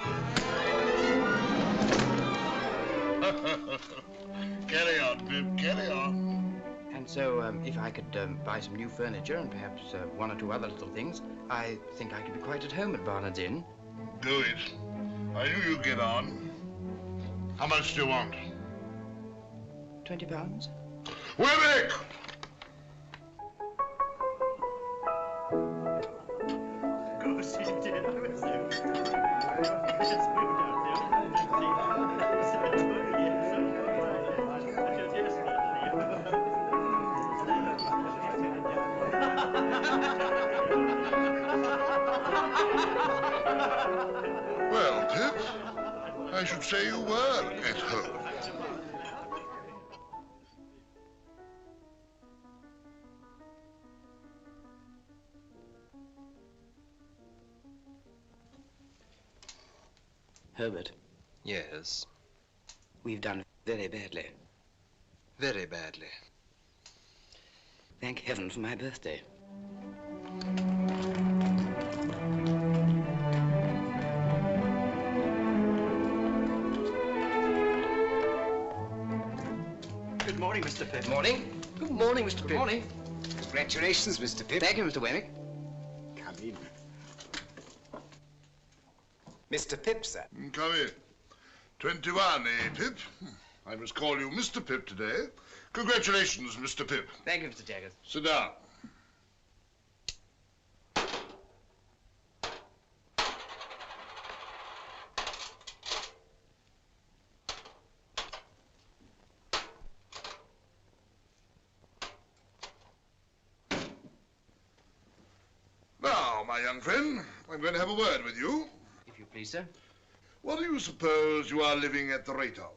L: Carry on, Pip, carry on.
A: And so, if I could buy some new furniture and perhaps one or two other little things, I think I could be quite at home at Barnard's Inn.
L: Do it. I knew you'd get on. How much do you want?
A: £20?
L: Webbeck! Well, Pip, I should say you were at home.
A: Herbert,
R: Yes,
A: we've done very badly.
R: very badly.
A: Thank heaven for my birthday.
D: Good morning, Mr. Pip.
A: Morning. Good morning, Mr. Pip.
D: Good morning.
Q: Congratulations, Mr. Pip.
A: Thank you, Mr. Wemmick.
Q: Come in. Mr. Pip, sir.
L: Come in. 21, eh, Pip? I must call you Mr. Pip today. Congratulations, Mr. Pip.
A: Thank you, Mr. Jaggers.
L: Sit down. Now, my young friend, I'm going to have a word with you.
A: If you please, sir.
L: What do you suppose you are living at the rate of?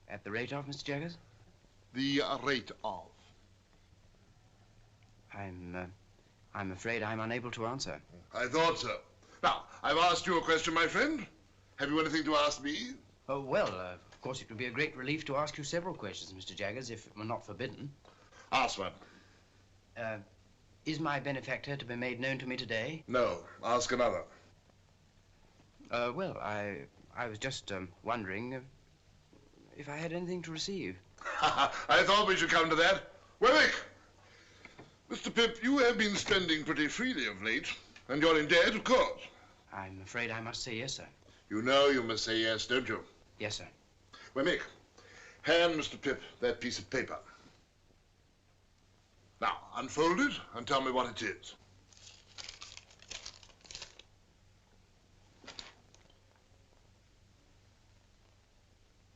A: At the rate of, Mr. Jaggers?
L: The rate of.
A: I'm afraid I'm unable to answer.
L: I thought so. Now, I've asked you a question, my friend. Have you anything to ask me?
A: Oh, well, of course, it would be a great relief to ask you several questions, Mr. Jaggers, if it were not forbidden.
L: Ask one.
A: Is my benefactor to be made known to me today?
L: No. Ask another.
A: Well, I I was just wondering if I had anything to receive.
L: I thought we should come to that. Wemmick! Mr. Pip, you have been spending pretty freely of late, and you're in debt, of course.
A: I'm afraid I must say yes, sir.
L: You know you must say yes, don't you?
A: Yes, sir.
L: Wemmick, hand Mr. Pip that piece of paper. Now, unfold it and tell me what it is.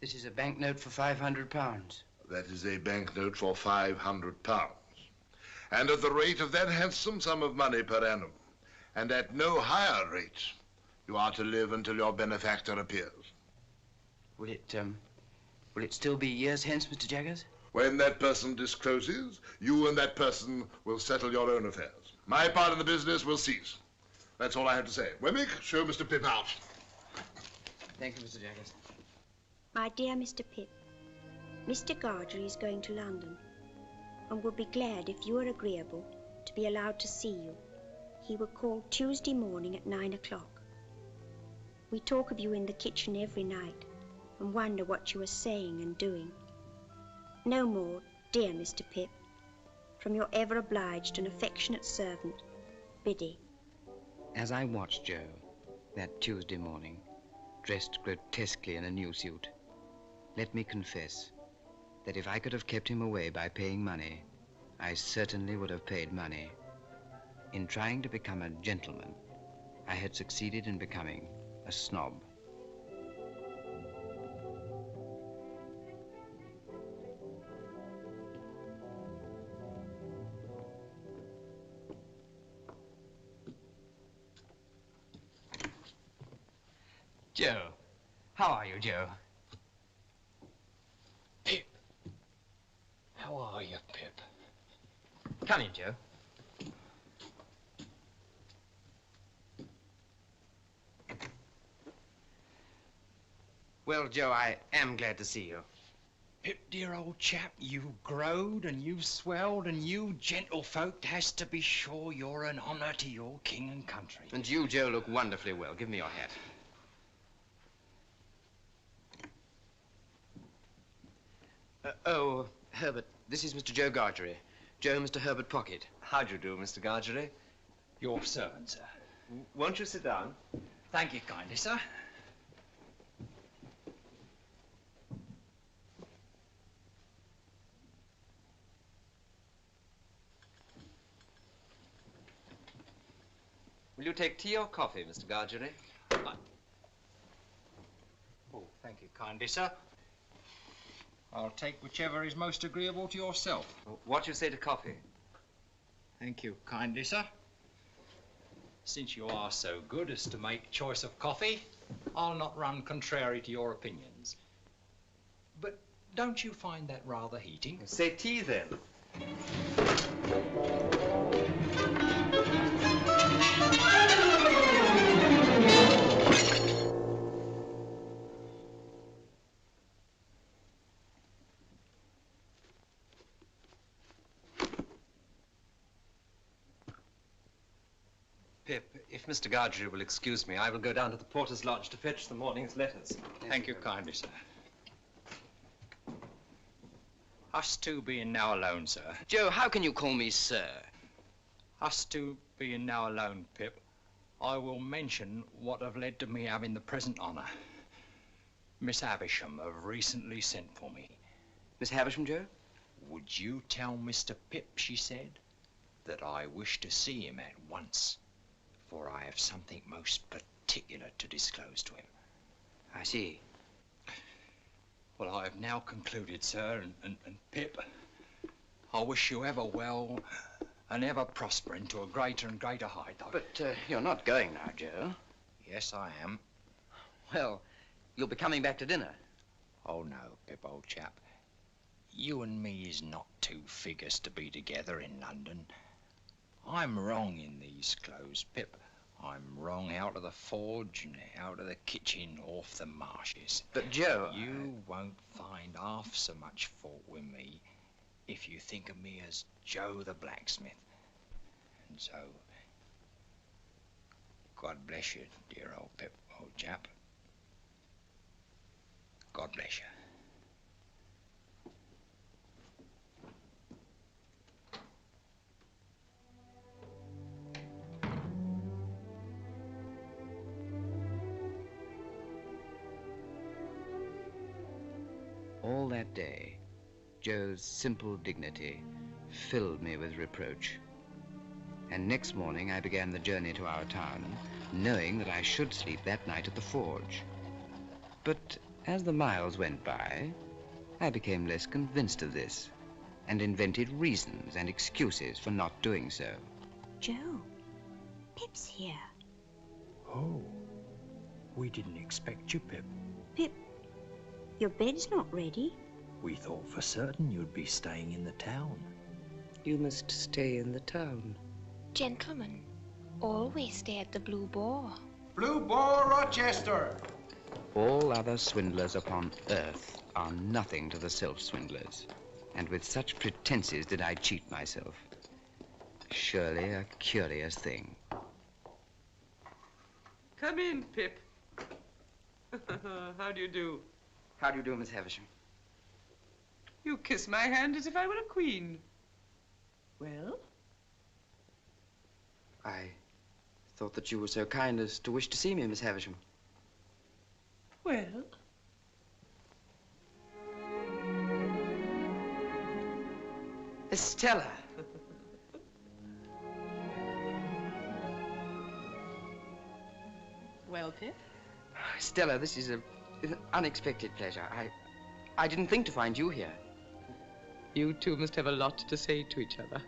A: This is a banknote for £500.
L: That is a banknote for £500. And at the rate of that handsome sum of money per annum, and at no higher rate, you are to live until your benefactor appears.
A: Will it still be years hence, Mr. Jaggers?
L: When that person discloses, you and that person will settle your own affairs. My part in the business will cease. That's all I have to say. Wemmick, show Mr. Pip out.
A: Thank you, Mr. Jaggers.
T: My dear Mr. Pip, Mr. Gargery is going to London and will be glad if you are agreeable to be allowed to see you. He will call Tuesday morning at 9 o'clock. We talk of you in the kitchen every night and wonder what you are saying and doing. No more, dear Mr. Pip, from your ever obliged and affectionate servant, Biddy.
A: As I watched Joe that Tuesday morning, dressed grotesquely in a new suit, let me confess that if I could have kept him away by paying money, I certainly would have paid money. In trying to become a gentleman, I had succeeded in becoming a snob.
D: Joe. How are you, Joe? Pip. How are you, Pip? Come in, Joe.
A: Well, Joe, I am glad to see you.
D: Pip, dear old chap, you've growed and you've swelled, and you gentlefolk has to be sure you're an honour to your king and country.
A: And you, Joe, look wonderfully well. Give me your hat. Oh, Herbert, this is Mr. Joe Gargery. Joe, Mr. Herbert Pocket.
R: How do you do, Mr. Gargery?
D: Your servant, sir.
R: Won't you sit down?
D: Thank you kindly, sir.
R: Will you take tea or coffee, Mr. Gargery?
D: Oh, thank you kindly, sir. I'll take whichever is most agreeable to yourself.
R: What do you say to coffee?
D: Thank you kindly, sir. Since you are so good as to make choice of coffee, I'll not run contrary to your opinions. But don't you find that rather heating?
R: Say tea, then. Pip, if Mr. Gargery will excuse me, I will go down to the porter's lodge to fetch the morning's letters.
D: Thank you kindly, sir. Us two being now alone, sir.
A: Joe, how can you call me sir?
D: Us two being now alone, Pip, I will mention what have led to me having the present honour. Miss Havisham have recently sent for me.
A: Miss Havisham, Joe?
D: Would you tell Mr. Pip, she said, that I wish to see him at once, for I have something most particular to disclose to him.
A: I see.
D: Well, I have now concluded, sir, and Pip, I wish you ever well and ever prospering to a greater and greater height.
A: But you're not going now, Joe.
D: Yes, I am.
A: Well, you'll be coming back to dinner.
D: Oh, no, Pip, old chap. You and me is not two figures to be together in London. I'm wrong in these clothes, Pip. I'm wrong out of the forge and out of the kitchen off the marshes.
A: But, Joe...
D: You won't find half so much fault with me if you think of me as Joe the blacksmith. And so, God bless you, dear old Pip, old chap. pleasure.
A: All that day, Joe's simple dignity filled me with reproach. And next morning I began the journey to our town, knowing that I should sleep that night at the forge. But as the miles went by, I became less convinced of this, and invented reasons and excuses for not doing so.
T: Joe, Pip's here.
D: Oh, we didn't expect you, Pip.
T: Pip, your bed's not ready.
D: We thought for certain you'd be staying in the town.
A: You must stay in the town.
N: Gentlemen, always stay at the Blue Boar.
Q: Blue Boar, Rochester!
A: All other swindlers upon earth are nothing to the self-swindlers, and with such pretenses did I cheat myself. Surely a curious thing.
I: Come in, Pip. How do you do?
A: How do you do, Miss Havisham?
I: You kiss my hand as if I were a queen. Well?
A: I thought that you were so kind as to wish to see me, Miss Havisham.
I: Well?
A: Estella!
I: Well, Pip?
A: Stella, this is an unexpected pleasure. I didn't think to find you here.
I: You two must have a lot to say to each other.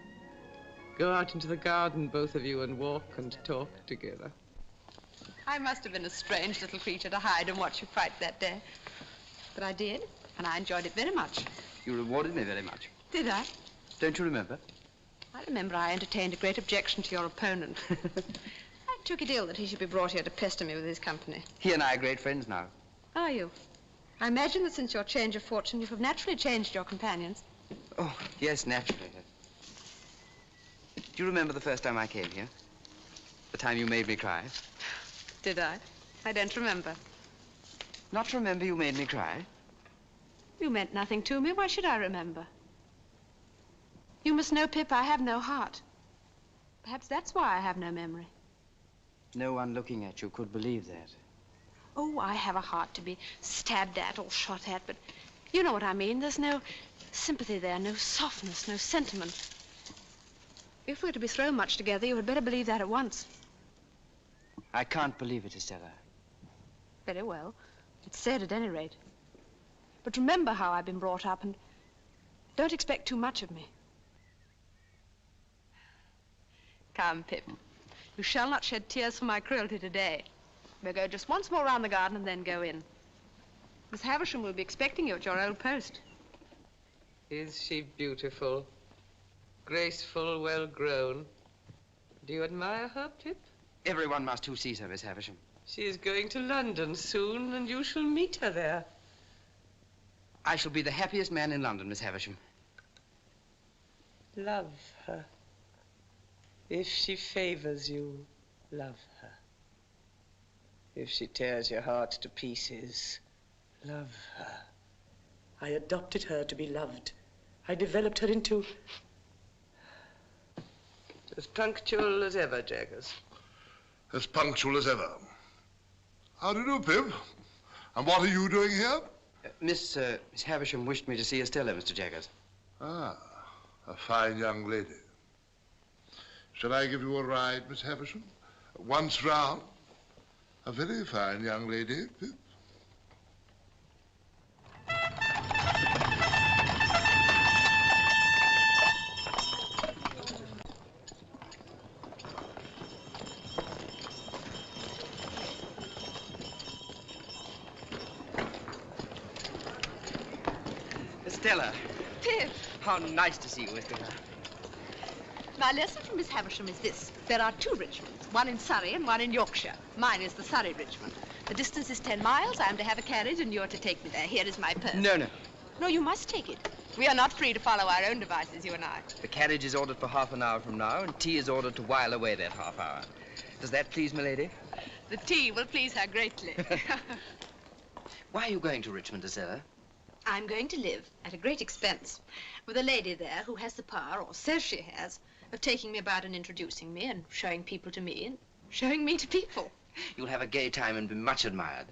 I: Go out into the garden, both of you, and walk and talk together.
E: I must have been a strange little creature to hide and watch you fight that day. But I did, and I enjoyed it very much.
A: You rewarded me very much.
E: Did I?
A: Don't you remember?
E: I remember I entertained a great objection to your opponent. I took it ill that he should be brought here to pester me with his company.
A: He and I are great friends now.
E: Are you? I imagine that since your change of fortune, you have naturally changed your companions.
A: Oh, yes, naturally. Do you remember the first time I came here? The time you made me cry?
E: Did I? I don't remember.
A: Not remember you made me cry?
E: You meant nothing to me. Why should I remember? You must know, Pip, I have no heart. Perhaps that's why I have no memory.
A: No one looking at you could believe that.
E: Oh, I have a heart to be stabbed at or shot at, but you know what I mean. There's no sympathy there, no softness, no sentiment. If we're to be thrown much together, you had better believe that at once.
A: I can't believe it, Estella.
E: Very well. It's said at any rate. But remember how I've been brought up, and don't expect too much of me. Come, Pip. You shall not shed tears for my cruelty today. We'll go just once more round the garden and then go in. Miss Havisham will be expecting you at your old post.
I: Is she beautiful? Graceful, well-grown. Do you admire her, Pip?
A: Everyone must who sees her, Miss Havisham.
I: She is going to London soon, and you shall meet her there.
A: I shall be the happiest man in London, Miss Havisham.
I: Love her. If she favors you, love her. If she tears your heart to pieces, love her. I adopted her to be loved. I developed her into... as punctual as ever, Jaggers.
L: As punctual as ever. How do you do, Pip? And what are you doing here?
A: Miss Havisham wished me to see Estella, Mr. Jaggers.
L: Ah, a fine young lady. Shall I give you a ride, Miss Havisham? Once round? A very fine young lady, Pip.
A: Estella.
E: Pip.
A: How nice to see you, Estella.
E: My lesson from Miss Havisham is this. There are two Richmonds, one in Surrey and one in Yorkshire. Mine is the Surrey Richmond. The distance is 10 miles. I am to have a carriage and you're to take me there. Here is my purse.
A: No, no.
E: No, you must take it. We are not free to follow our own devices, you and I.
A: The carriage is ordered for half an hour from now, and tea is ordered to while away that half hour. Does that please, milady?
E: The tea will please her greatly.
A: Why are you going to Richmond, Estella?
E: I'm going to live, at a great expense, with a lady there who has the power, or says she has, of taking me about and introducing me and showing people to me and showing me to people.
A: You'll have a gay time and be much admired.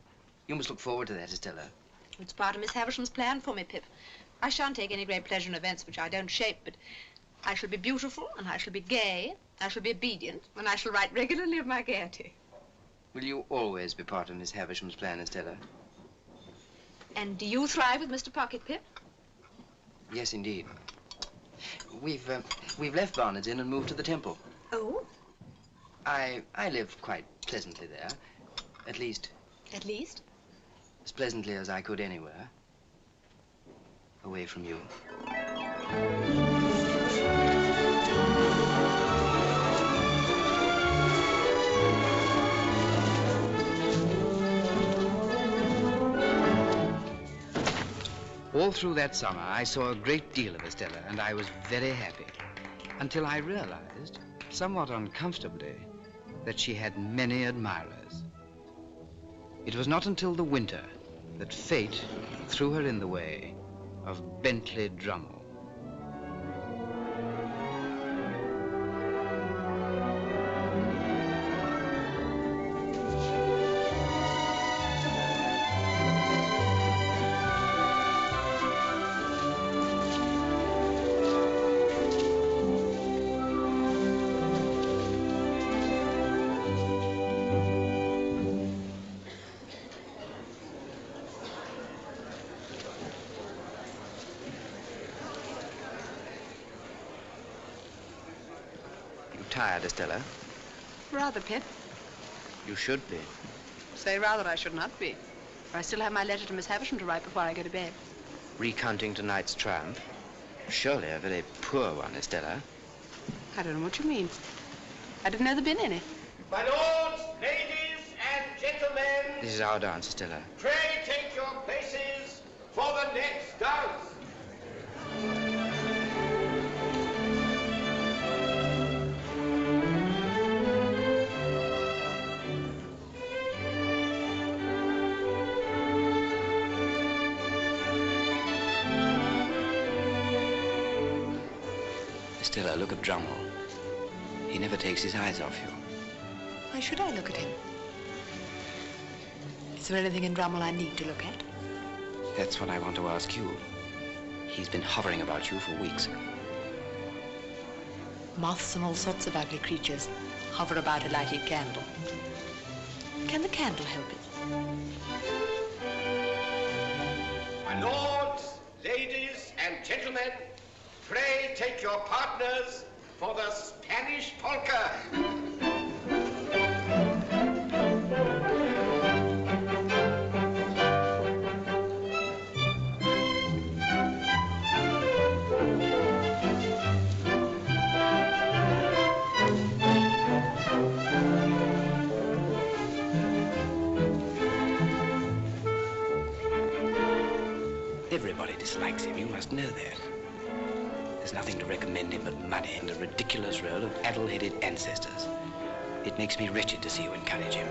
A: You must look forward to that, Estella.
E: It's part of Miss Havisham's plan for me, Pip. I shan't take any great pleasure in events which I don't shape, but I shall be beautiful, and I shall be gay, I shall be obedient, and I shall write regularly of my gaiety.
A: Will you always be part of Miss Havisham's plan, Estella?
E: And do you thrive with Mr. Pocket, Pip?
A: Yes, indeed. We've left Barnard's Inn and moved to the Temple.
E: Oh?
A: I live quite pleasantly there. At least...
E: At least?
A: As pleasantly as I could anywhere. Away from you. All through that summer, I saw a great deal of Estella, and I was very happy, until I realized, somewhat uncomfortably, that she had many admirers. It was not until the winter that fate threw her in the way of Bentley Drummle. Tired, Estella?
E: Rather, Pip.
A: You should be.
E: Say rather I should not be. For I still have my letter to Miss Havisham to write before I go to bed.
A: Recounting tonight's triumph? Surely a very poor one, Estella.
E: I don't know what you mean. I didn't know there'd been any.
B: My lords, ladies, and gentlemen.
A: This is our dance, Estella.
B: Pray take your places for the next dance.
A: Estella, look at Drummle. He never takes his eyes off you.
E: Why should I look at him? Is there anything in Drummle I need to look at?
A: That's what I want to ask you. He's been hovering about you for weeks.
E: Moths and all sorts of ugly creatures hover about a lighted candle. Can the candle help it?
B: My lords, ladies, and gentlemen, pray take your partners for the Spanish polka.
A: Everybody dislikes him, you must know that. There's nothing to recommend him but money and a ridiculous row of addle-headed ancestors. It makes me wretched to see you encourage him.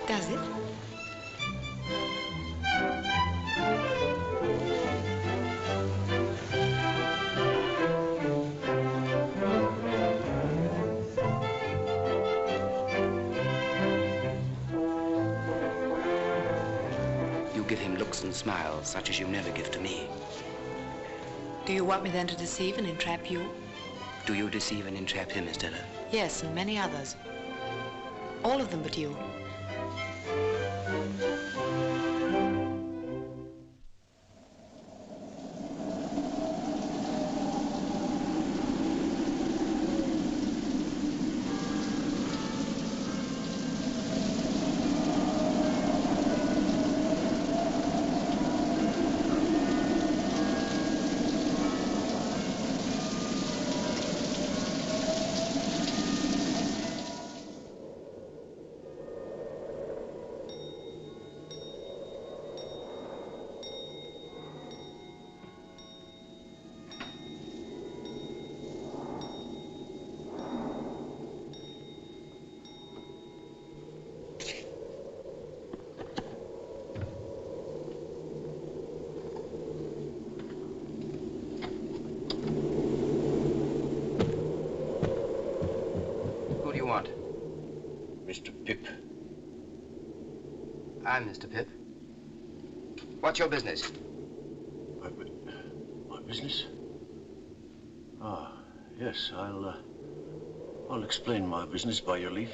E: Does it?
A: You give him looks and smiles such as you never give to me.
E: Do you want me then to deceive and entrap you?
A: Do you deceive and entrap him, Estella?
E: Yes, and many others. All of them but you.
R: Pip.
A: I'm Mr. Pip. What's your business?
R: My business? Ah, yes, I'll explain my business by your leave.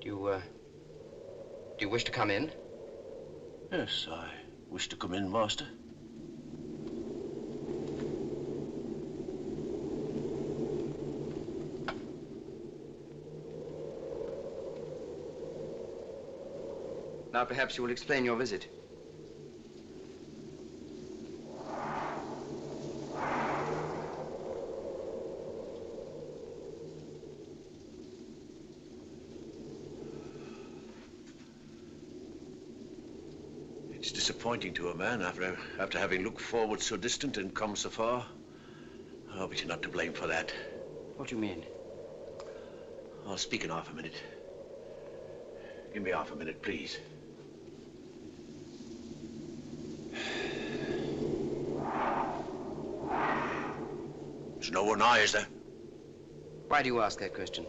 A: Do you wish to come in?
R: Yes, I wish to come in, Master.
A: Now perhaps you will explain your visit.
R: It's disappointing to a man after having looked forward so distant and come so far. Oh, but you're not to blame for that.
A: What do you mean?
R: I'll speak in half a minute. Give me half a minute, please. There's no one nigh, is there?
A: Why do you ask that question?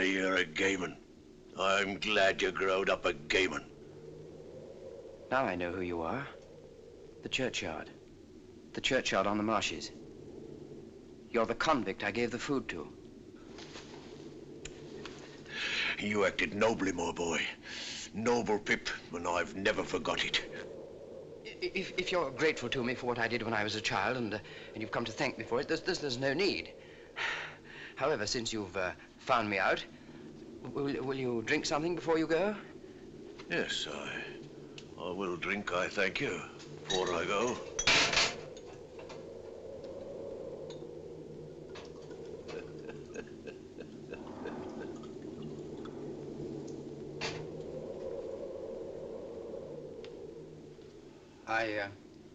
R: You're a gayman. I'm glad you growed up a gayman.
A: Now I know who you are. The churchyard. The churchyard on the marshes. You're the convict I gave the food to.
R: You acted nobly, my boy. Noble, Pip, and I've never forgot it.
A: If you're grateful to me for what I did when I was a child, and you've come to thank me for it, there's no need. However, since you've found me out, will you drink something before you go?
R: Yes, I will drink, I thank you, before I go.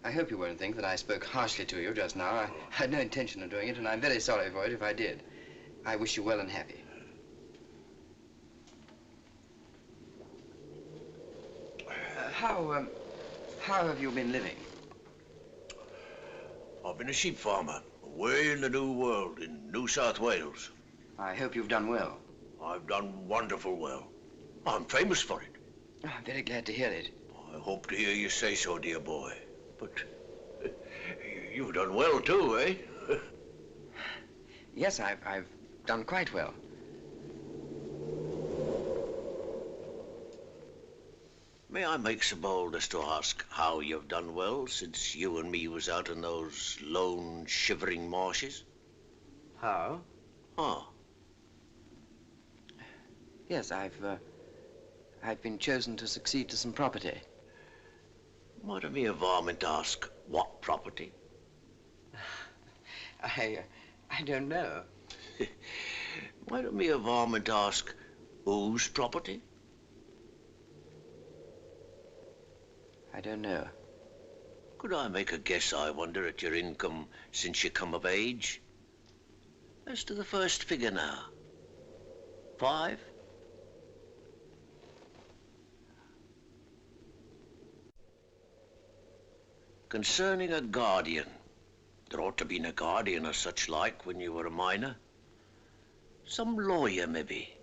A: I hope you won't think that I spoke harshly to you just now. I had no intention of doing it, and I'm very sorry for it if I did. I wish you well and happy. How have you been living?
R: I've been a sheep farmer, away in the New World, in New South Wales.
A: I hope you've done well.
R: I've done wonderful well. I'm famous for it.
A: Oh, I'm very glad to hear it.
R: I hope to hear you say so, dear boy. But you've done well too, eh?
A: Yes, I've done quite well.
R: May I make so bold as to ask how you've done well since you and me was out in those lone, shivering marshes?
A: How?
R: Ah.
A: Yes, I've been chosen to succeed to some property.
R: Might I be a varmint ask what property?
A: I don't know.
R: Might I be a varmint ask whose property?
A: I don't know.
R: Could I make a guess, I wonder, at your income since you come of age? As to the first figure now. 5? Concerning a guardian. There ought to be a guardian or such like when you were a minor. Some lawyer, maybe.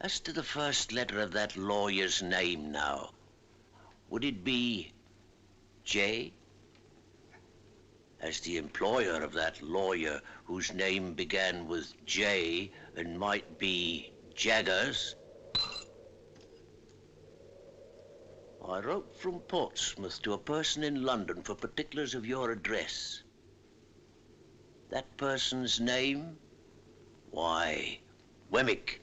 R: As to the first letter of that lawyer's name now, would it be J? As the employer of that lawyer whose name began with J and might be Jaggers, I wrote from Portsmouth to a person in London for particulars of your address. That person's name? Why, Wemmick.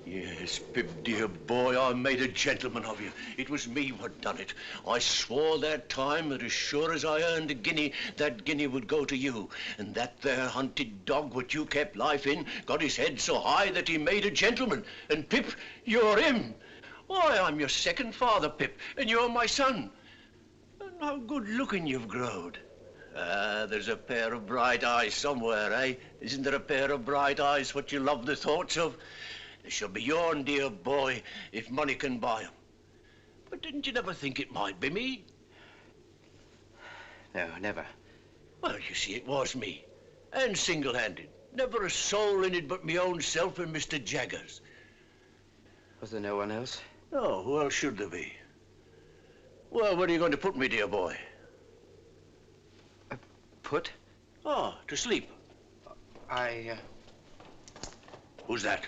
R: Yes, Pip, dear boy, I made a gentleman of you. It was me what done it. I swore that time that as sure as I earned a guinea, that guinea would go to you. And that there hunted dog what you kept life in got his head so high that he made a gentleman. And Pip, you're him. Why, I'm your second father, Pip, and you're my son. And how good looking you've growed. Ah, there's a pair of bright eyes somewhere, eh? Isn't there a pair of bright eyes what you love the thoughts of? They shall be yourn, dear boy, if money can buy 'em. But didn't you never think it might be me?
A: No, never.
B: Well, you see, it was me. And single-handed. Never a soul in it but me own self and Mr. Jaggers.
A: Was there no one else?
B: No, who else should there be? Well, where are you going to put me, dear boy?
A: Put?
B: Oh, to sleep. Who's that?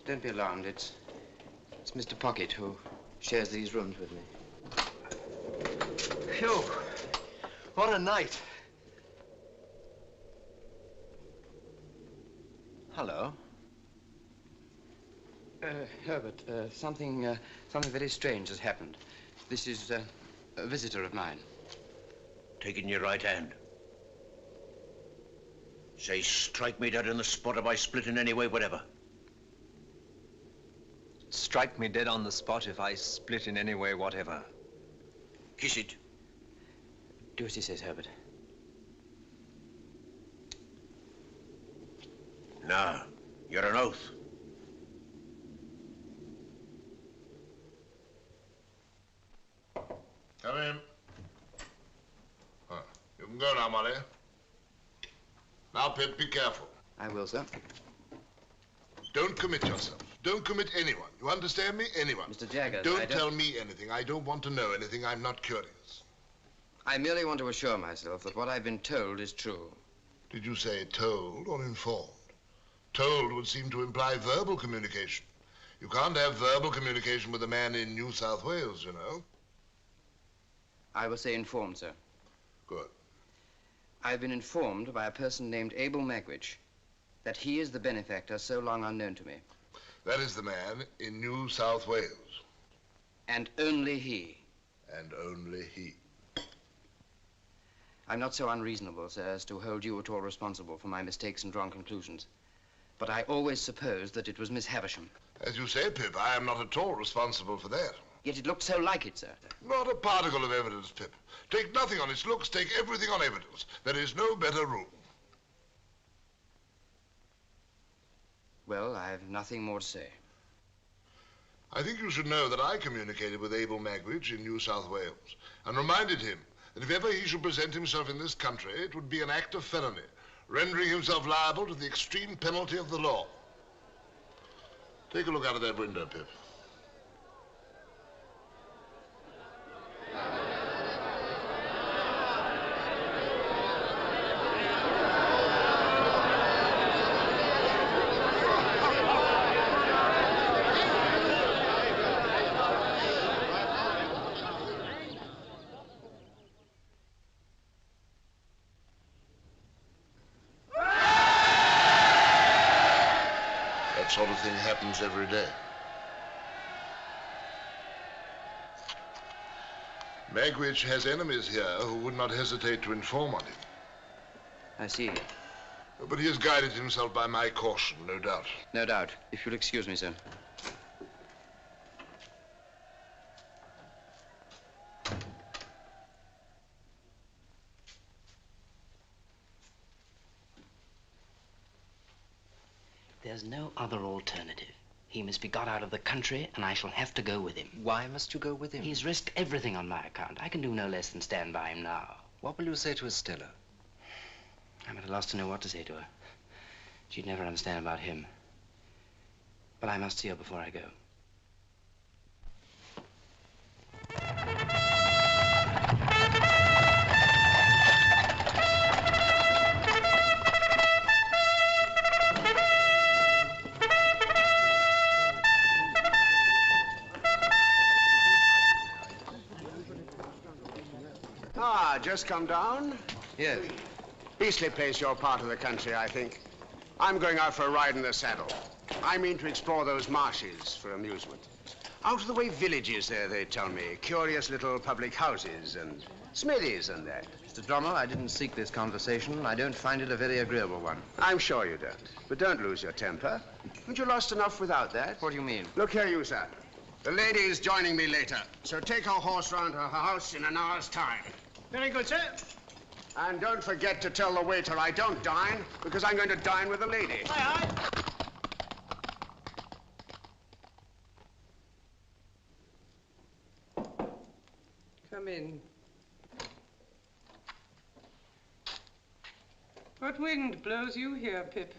A: Don't be alarmed. It's Mr. Pocket, who shares these rooms with me.
Q: Phew. What a night.
A: Hello. Herbert, something very strange has happened. This is a visitor of mine.
B: Take it in your right hand. Say, strike me dead on the spot if I split in any way, whatever.
R: Strike me dead on the spot if I split in any way, whatever.
B: Kiss it.
A: Do as he says, Herbert.
B: Now, you're an oath.
L: Come in. You can go now, Molly. Now, Pip, be careful.
A: I will, sir.
L: Don't commit yourself. Don't commit anyone. You understand me? Anyone.
A: Mr. Jaggers,
L: Don't tell me anything. I don't want to know anything. I'm not curious.
A: I merely want to assure myself that what I've been told is true.
L: Did you say told or informed? Told would seem to imply verbal communication. You can't have verbal communication with a man in New South Wales, you know.
A: I will say informed, sir.
L: Good.
A: I've been informed by a person named Abel Magwitch that he is the benefactor so long unknown to me.
L: That is the man in New South Wales.
A: And only he.
L: And only he.
A: I'm not so unreasonable, sir, as to hold you at all responsible for my mistakes and wrong conclusions. But I always supposed that it was Miss Havisham.
L: As you say, Pip, I am not at all responsible for that.
A: Yet it looked so like it, sir.
L: Not a particle of evidence, Pip. Take nothing on its looks, take everything on evidence. There is no better rule.
A: Well, I have nothing more to say.
L: I think you should know that I communicated with Abel Magwitch in New South Wales and reminded him that if ever he should present himself in this country, it would be an act of felony, rendering himself liable to the extreme penalty of the law. Take a look out of that window, Pip. That sort of thing happens every day. Magwitch has enemies here who would not hesitate to inform on him.
A: I see.
L: But he has guided himself by my caution, no doubt.
A: No doubt. If you'll excuse me, sir. There's no other alternative. He must be got out of the country, and I shall have to go with him.
R: Why must you go with him?
A: He's risked everything on my account. I can do no less than stand by him now.
R: What will you say to Estella?
A: I'm at a loss to know what to say to her. She'd never understand about him. But I must see her before I go.
Q: Just come down?
A: Yes.
Q: Beastly place, your part of the country, I think. I'm going out for a ride in the saddle. I mean to explore those marshes for amusement. Out of the way villages there, they tell me. Curious little public houses and smithies and that.
A: Mr. Drommel, I didn't seek this conversation. I don't find it a very agreeable one.
Q: I'm sure you don't. But don't lose your temper. Haven't you lost enough without that?
A: What do you mean?
Q: Look here, you, sir. The lady is joining me later, so take her horse round to her house in an hour's time.
F: Very good, sir.
Q: And don't forget to tell the waiter I don't dine, because I'm going to dine with the lady.
F: Aye,
I: Come in. What wind blows you here, Pip?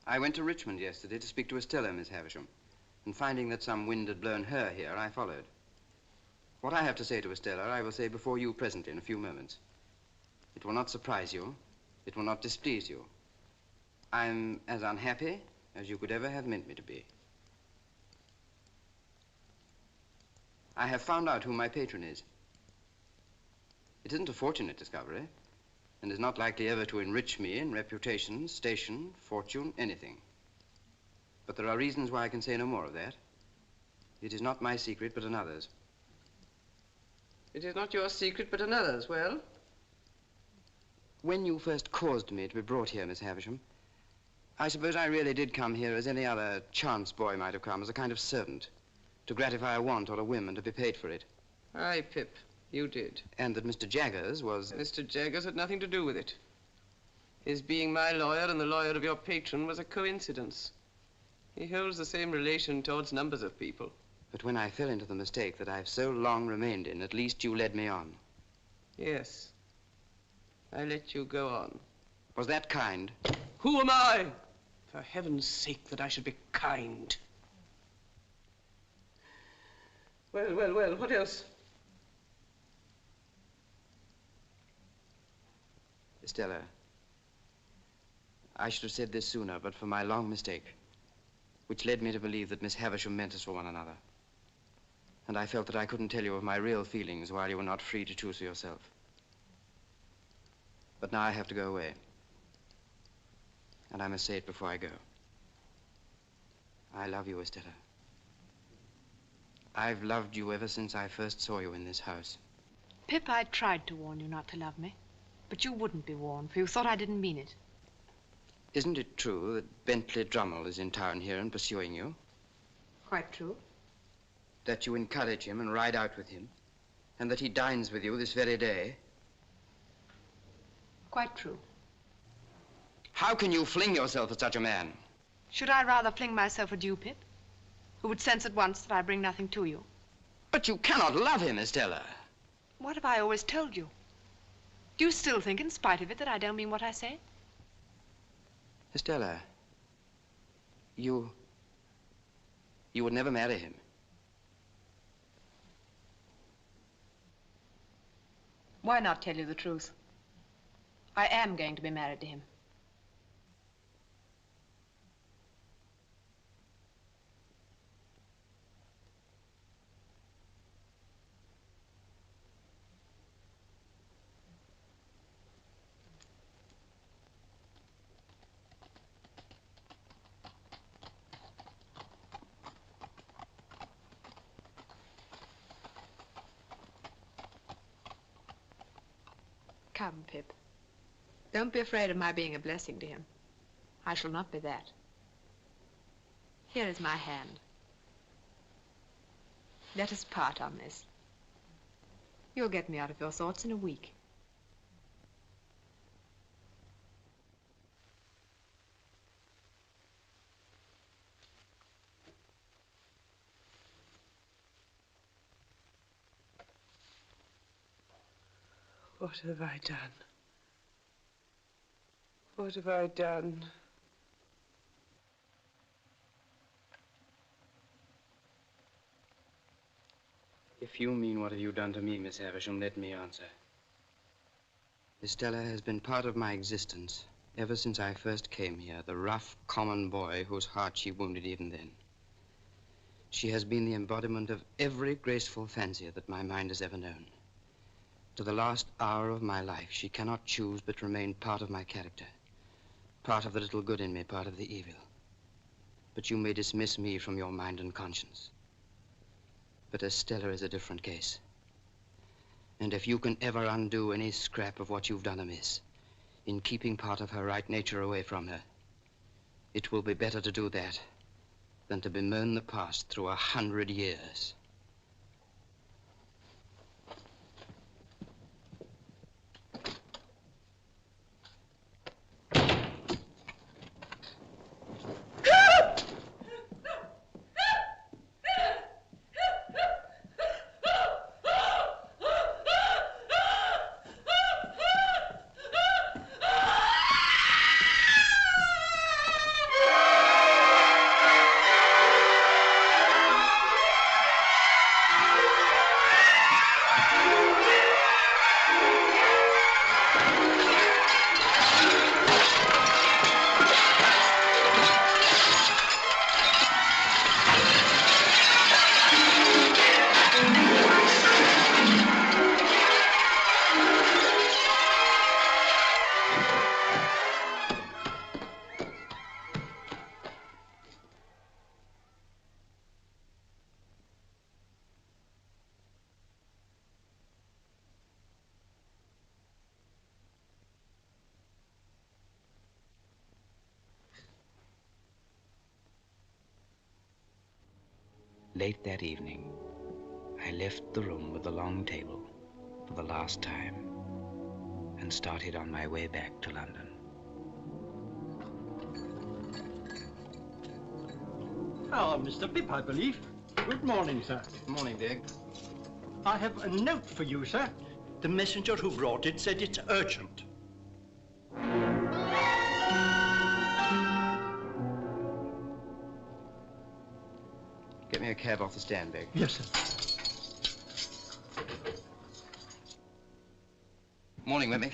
A: I went to Richmond yesterday to speak to Estella, Miss Havisham, and finding that some wind had blown her here, I followed. What I have to say to Estella, I will say before you presently in a few moments. It will not surprise you. It will not displease you. I'm as unhappy as you could ever have meant me to be. I have found out who my patron is. It isn't a fortunate discovery, and is not likely ever to enrich me in reputation, station, fortune, anything. But there are reasons why I can say no more of that. It is not my secret, but another's.
I: It is not your secret, but another's. Well?
A: When you first caused me to be brought here, Miss Havisham, I suppose I really did come here as any other chance boy might have come, as a kind of servant, to gratify a want or a whim and to be paid for it.
I: Aye, Pip, you did.
A: And that Mr. Jaggers was...
I: Mr. Jaggers had nothing to do with it. His being my lawyer and the lawyer of your patron was a coincidence. He holds the same relation towards numbers of people.
A: But when I fell into the mistake that I've so long remained in, at least you led me on.
I: Yes. I let you go on.
A: Was that kind?
I: Who am I? For heaven's sake, that I should be kind. Well, what else?
A: Estella, I should have said this sooner, but for my long mistake, which led me to believe that Miss Havisham meant us for one another. And I felt that I couldn't tell you of my real feelings while you were not free to choose for yourself. But now I have to go away. And I must say it before I go. I love you, Estella. I've loved you ever since I first saw you in this house.
E: Pip, I tried to warn you not to love me. But you wouldn't be warned, for you thought I didn't mean it.
A: Isn't it true that Bentley Drummel is in town here and pursuing you?
E: Quite true.
A: That you encourage him and ride out with him, and that he dines with you this very day?
E: Quite true.
A: How can you fling yourself at such a man?
E: Should I rather fling myself at you, Pip, who would sense at once that I bring nothing to you?
A: But you cannot love him, Estella.
E: What have I always told you? Do you still think, in spite of it, that I don't mean what I say?
A: Estella, you would never marry him.
E: Why not tell you the truth? I am going to be married to him. Come, Pip. Don't be afraid of my being a blessing to him. I shall not be that. Here is my hand. Let us part on this. You'll get me out of your thoughts in a week.
I: What have I done? What have I done?
A: If you mean what have you done to me, Miss Havisham, let me answer. Estella has been part of my existence ever since I first came here, the rough, common boy whose heart she wounded even then. She has been the embodiment of every graceful fancy that my mind has ever known. To the last hour of my life, she cannot choose but remain part of my character, part of the little good in me, part of the evil. But you may dismiss me from your mind and conscience. But Estella is a different case. And if you can ever undo any scrap of what you've done amiss, in keeping part of her right nature away from her, it will be better to do that than to bemoan the past through 100 years. Late that evening, I left the room with the long table for the last time and started on my way back to London.
U: Ah, Mr. Pip, I believe. Good morning, sir.
A: Morning, Dick.
U: I have a note for you, sir. The messenger who brought it said it's urgent.
A: Get me a cab off the stand, Dick.
U: Yes, sir.
A: Morning, Wemmick.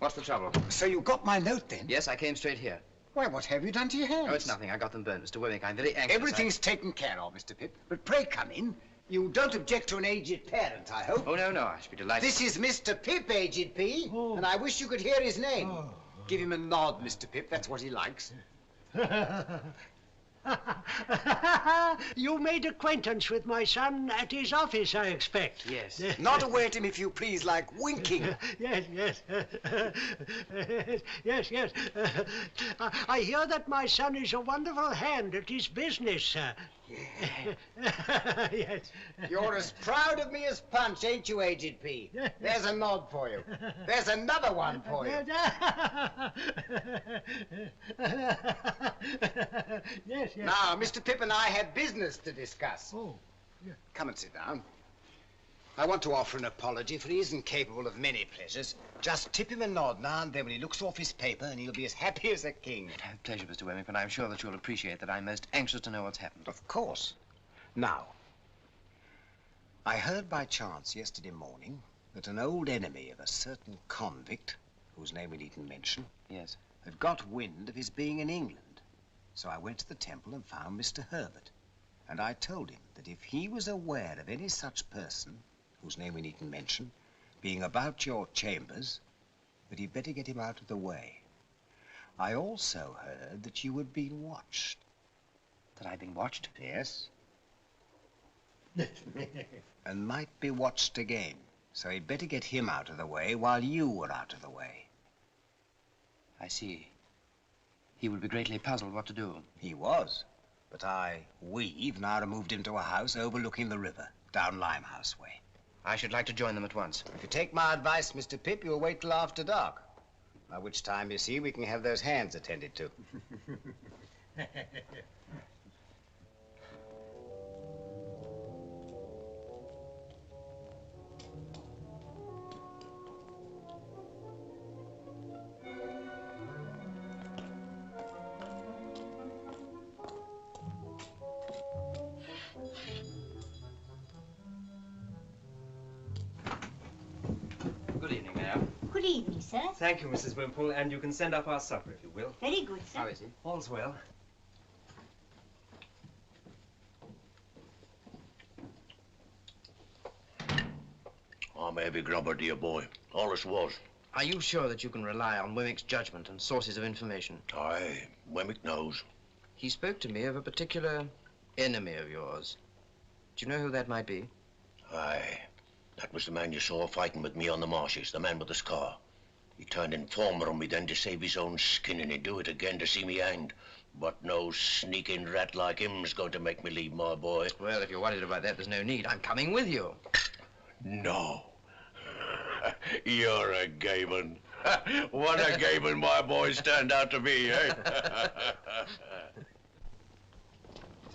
A: What's the trouble?
D: So you got my note, then?
A: Yes, I came straight here.
D: Why, what have you done to your hands?
A: Oh, it's nothing. I got them burnt, Mr. Wemmick. I'm very anxious.
D: Everything's taken care of, Mr. Pip. But pray come in. You don't object to an aged parent, I hope?
A: Oh, no, I should be delighted.
D: This is Mr. Pip, Aged P, and I wish you could hear his name. Give him a nod, Mr. Pip. That's what he likes.
U: You made acquaintance with my son at his office, I expect.
A: Yes.
D: Not away at him, if you please, like winking.
U: Yes. Yes. I hear that my son is a wonderful hand at his business, sir. Yes.
D: You're as proud of me as Punch, ain't you, Aged P? There's a nod for you. There's another one for you.
U: Yes.
D: Now, Mr. Pip and I have business to discuss.
U: Oh, yeah.
D: Come and sit down. I want to offer an apology, for he isn't capable of many pleasures. Just tip him a nod now and then when he looks off his paper, and he'll be as happy as a king.
A: Pleasure, Mr. Wemmick, but I'm sure that you'll appreciate that I'm most anxious to know what's happened.
D: Of course. Now, I heard by chance yesterday morning that an old enemy of a certain convict, whose name we needn't mention,
A: yes,
D: had got wind of his being in England. So I went to the temple and found Mr. Herbert, and I told him that if he was aware of any such person, whose name we needn't mention, being about your chambers, that he'd better get him out of the way. I also heard that you had been watched.
A: That I'd been watched?
D: Yes. And might be watched again, so he'd better get him out of the way while you were out of the way.
A: I see. He would be greatly puzzled what to do.
D: He was, but we've now removed him to a house overlooking the river, down Limehouse way.
A: I should like to join them at once.
D: If you take my advice, Mr. Pip, you'll wait till after dark. By which time, you see, we can have those hands attended to.
S: Good evening, ma'am.
T: Good evening, sir.
S: Thank you, Mrs. Wimple, and you can send up our supper if you will.
T: Very good, sir.
A: How is he?
S: All's well.
B: I'm a heavy grubber, dear boy. All this was.
A: Are you sure that you can rely on Wemmick's judgment and sources of information?
B: Aye, Wemmick knows.
A: He spoke to me of a particular enemy of yours. Do you know who that might be?
B: Aye. That was the man you saw fighting with me on the marshes, the man with the scar. He turned informer on me then to save his own skin, and he'd do it again to see me hanged. But no sneaking rat like him's going to make me leave, my boy.
A: Well, if you're worried about that, there's no need. I'm coming with you.
B: No. You're a gay one. What a gay one my boys turned out to be, eh?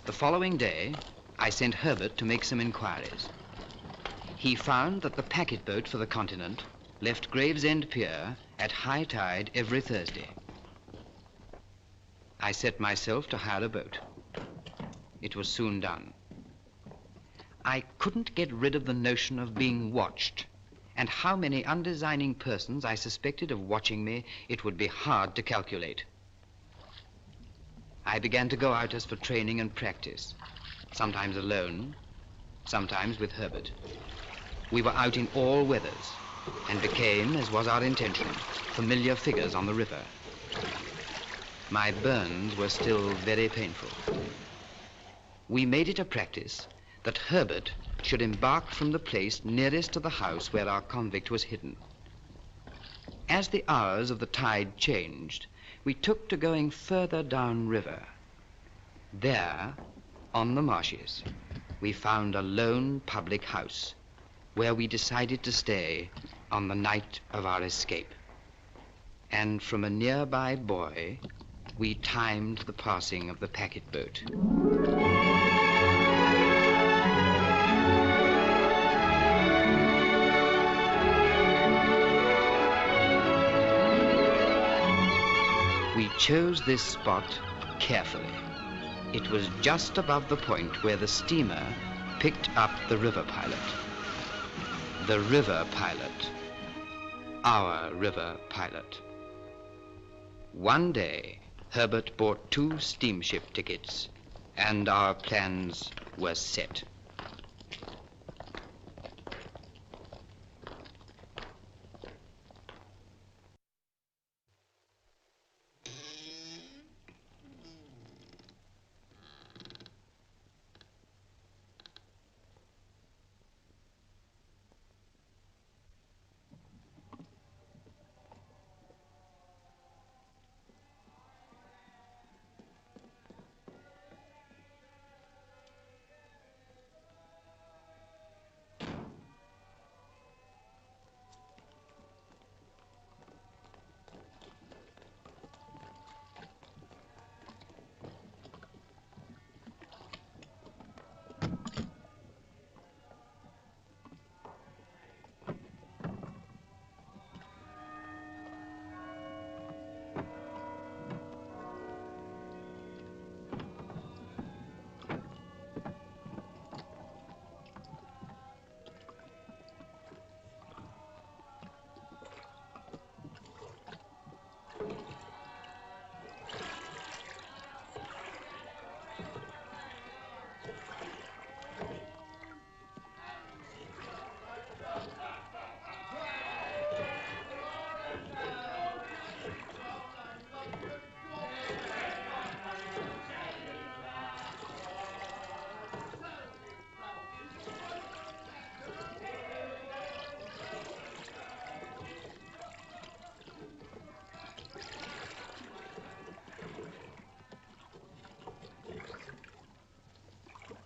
A: The following day, I sent Herbert to make some inquiries. He found that the packet boat for the continent left Gravesend Pier at high tide every Thursday. I set myself to hire a boat. It was soon done. I couldn't get rid of the notion of being watched, and how many undesigning persons I suspected of watching me, it would be hard to calculate. I began to go out as for training and practice, sometimes alone, sometimes with Herbert. We were out in all weathers and became, as was our intention, familiar figures on the river. My burns were still very painful. We made it a practice that Herbert should embark from the place nearest to the house where our convict was hidden. As the hours of the tide changed, we took to going further down river. There, on the marshes, we found a lone public house where we decided to stay on the night of our escape. And from a nearby buoy, we timed the passing of the packet boat. We chose this spot carefully. It was just above the point where the steamer picked up the river pilot. The river pilot. Our river pilot. One day, Herbert bought 2 steamship tickets, and our plans were set.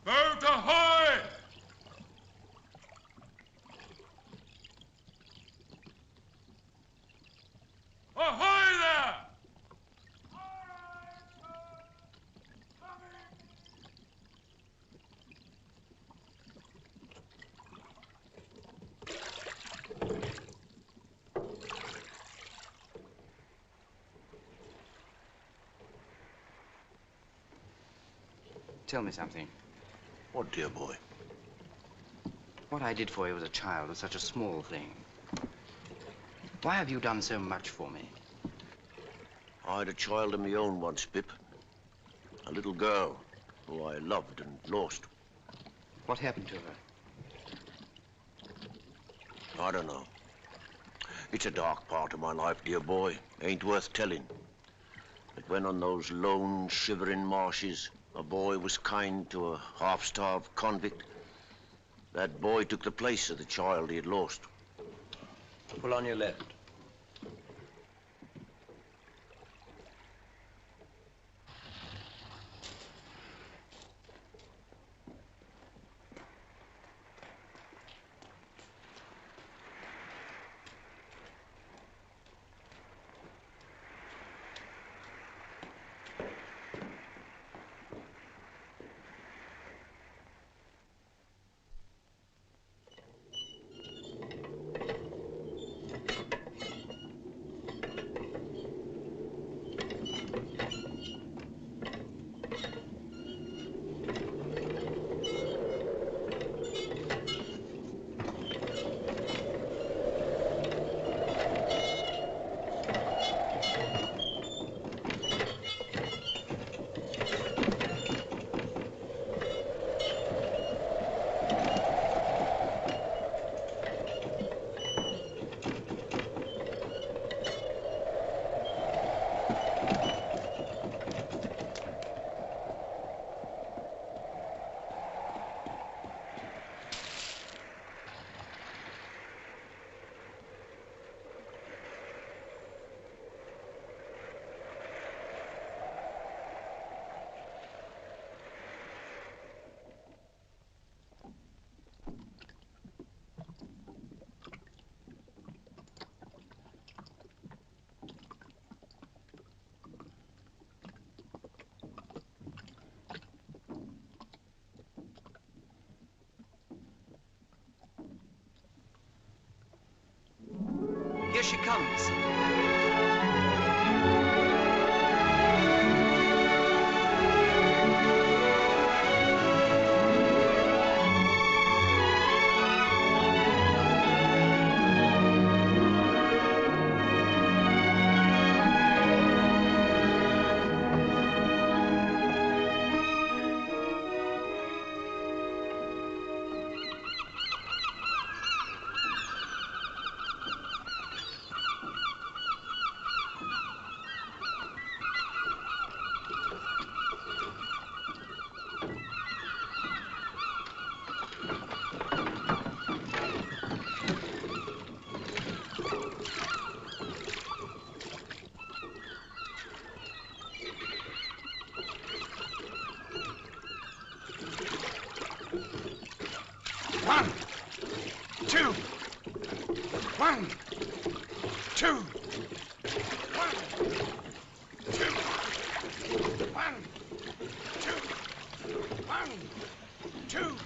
M: Boat ahoy! Ahoy there!
A: Tell me something.
B: What, dear boy?
A: What I did for you as a child was such a small thing. Why have you done so much for me?
B: I had a child of my own once, Pip. A little girl who I loved and lost.
A: What happened to her?
B: I don't know. It's a dark part of my life, dear boy. Ain't worth telling. But when on those lone, shivering marshes, a boy was kind to a half-starved convict, that boy took the place of the child he had lost.
R: Pull on your left.
S: she comes.
Q: One, two, one, two, one, two, one, two, one, two.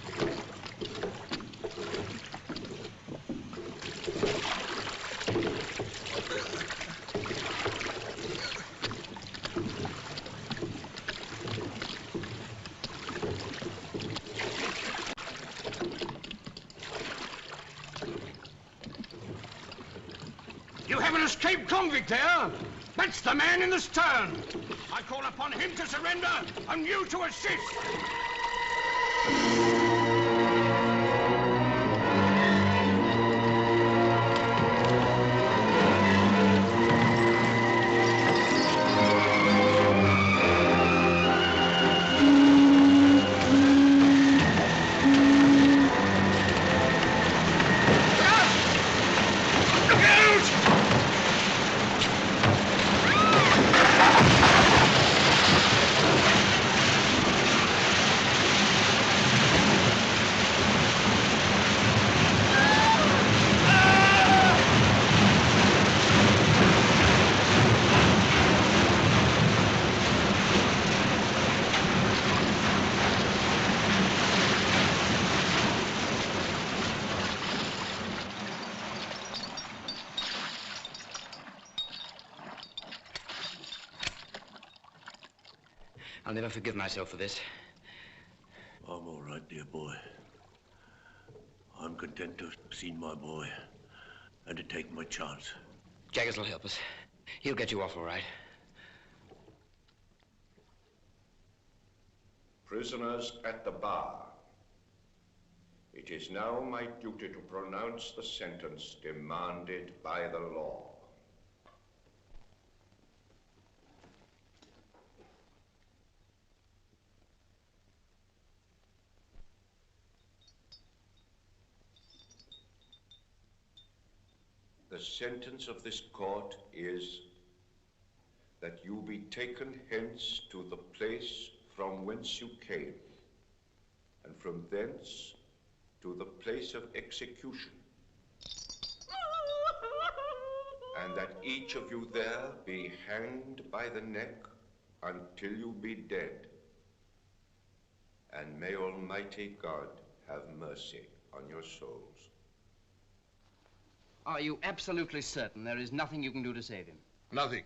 U: You have an escaped convict there. That's the man in the stern. I call upon him to surrender and you to assist.
A: I'll never forgive myself for this.
B: I'm all right, dear boy. I'm content to have seen my boy and to take my chance.
A: Jaggers will help us. He'll get you off all right.
G: Prisoners at the bar. It is now my duty to pronounce the sentence demanded by the law. The sentence of this court is that you be taken hence to the place from whence you came, and from thence to the place of execution, and that each of you there be hanged by the neck until you be dead. And may Almighty God have mercy on your souls.
A: Are you absolutely certain there is nothing you can do to save him?
L: Nothing.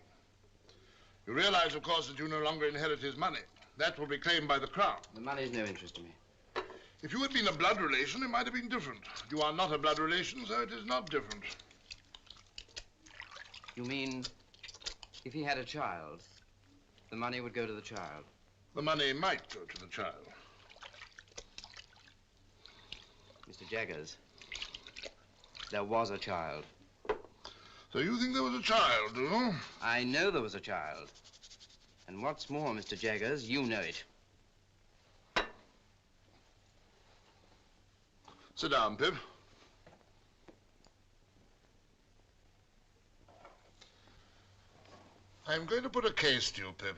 L: You realize, of course, that you no longer inherit his money. That will be claimed by the crown.
A: The money is no interest to me.
L: If you had been a blood relation, it might have been different. You are not a blood relation, so it is not different.
A: You mean if he had a child, the money would go to the child?
L: The money might go to the child.
A: Mr. Jaggers, there was a child.
L: So you think there was a child, do you?
A: I know there was a child. And what's more, Mr. Jaggers, you know it.
L: Sit down, Pip. I'm going to put a case to you, Pip,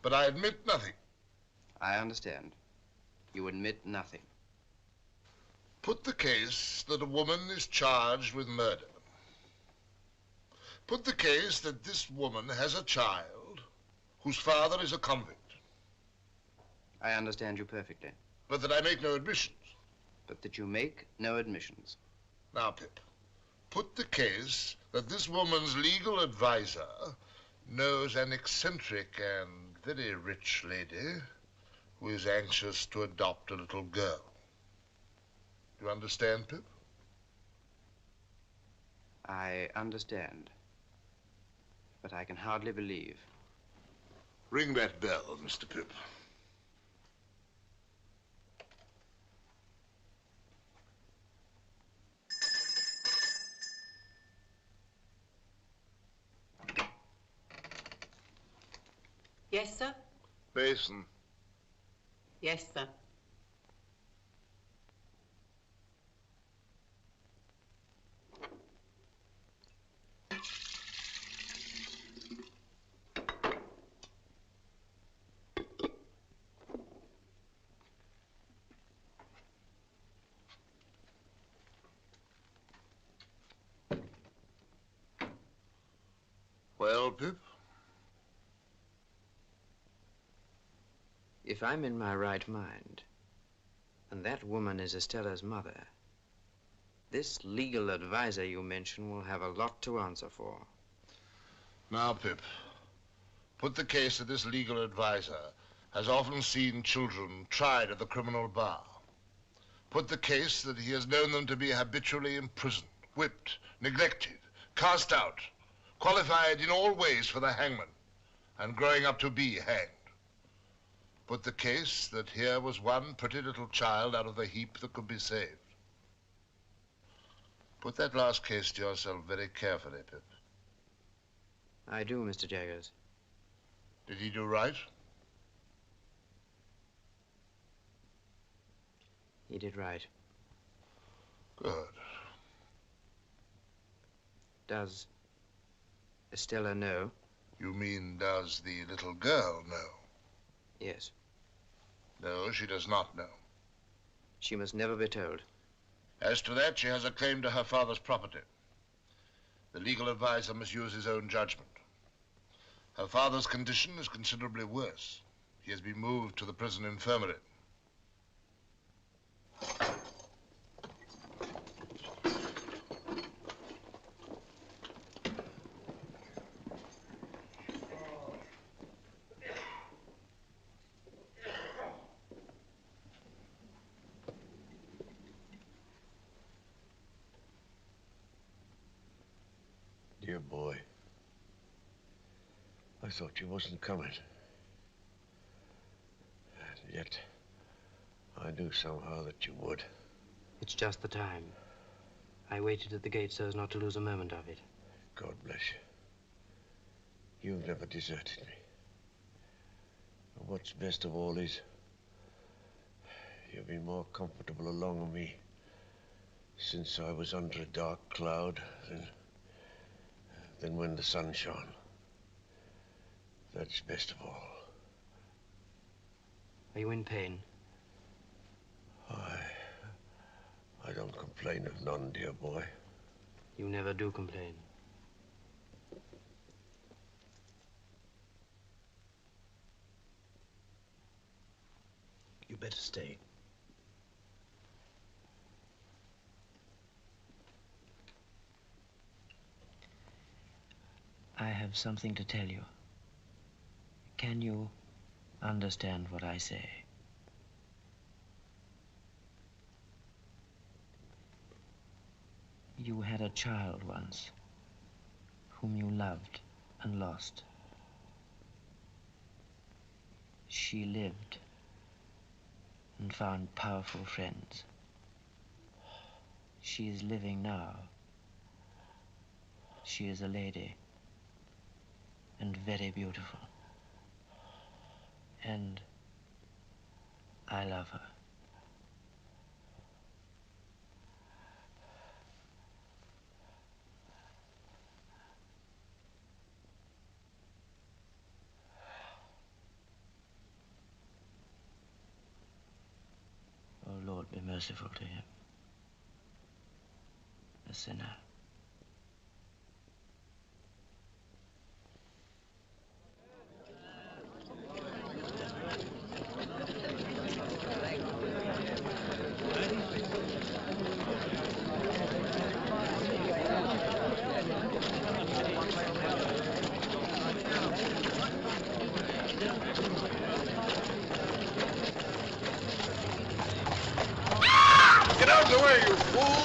L: but I admit nothing.
A: I understand. You admit nothing.
L: Put the case that a woman is charged with murder. Put the case that this woman has a child whose father is a convict.
A: I understand you perfectly.
L: But that I make no admissions.
A: But that you make no admissions.
L: Now, Pip, Put the case that this woman's legal advisor knows an eccentric and very rich lady who is anxious to adopt a little girl. Do you understand, Pip?
A: I understand. But I can hardly believe.
L: Ring that bell, Mr. Pip.
K: Yes, sir?
L: Basin.
K: Yes, sir.
L: Well, Pip?
A: If I'm in my right mind, and that woman is Estella's mother, this legal advisor you mention will have a lot to answer for.
L: Now, Pip, put the case that this legal advisor has often seen children tried at the criminal bar. Put the case that he has known them to be habitually imprisoned, whipped, neglected, cast out, qualified in all ways for the hangman, and growing up to be hanged. Put the case that here was one pretty little child out of the heap that could be saved. Put that last case to yourself very carefully, Pip.
A: I do, Mr. Jaggers.
L: Did he do right?
A: He did right.
L: Good.
A: Does Estella know?
L: You mean, does the little girl know?
A: Yes.
L: No, she does not know.
A: She must never be told.
L: As to that, she has a claim to her father's property. The legal advisor must use his own judgment. Her father's condition is considerably worse. He has been moved to the prison infirmary.
O: Dear boy, I thought you wasn't coming. And yet, I knew somehow that you would.
A: It's just the time. I waited at the gate so as not to lose a moment of it.
O: God bless you. You've never deserted me. And what's best of all is, you've been more comfortable along with me since I was under a dark cloud than when the sun shone. That's best of all.
A: Are you in pain?
O: I don't complain of none, dear boy.
A: You never do complain.
D: You better stay.
A: I have something to tell you. Can you understand what I say? You had a child once, whom you loved and lost. She lived and found powerful friends. She is living now. She is a lady and very beautiful. And I love her. Oh, Lord, be merciful to him, a sinner.
L: Get out of the way, you fool!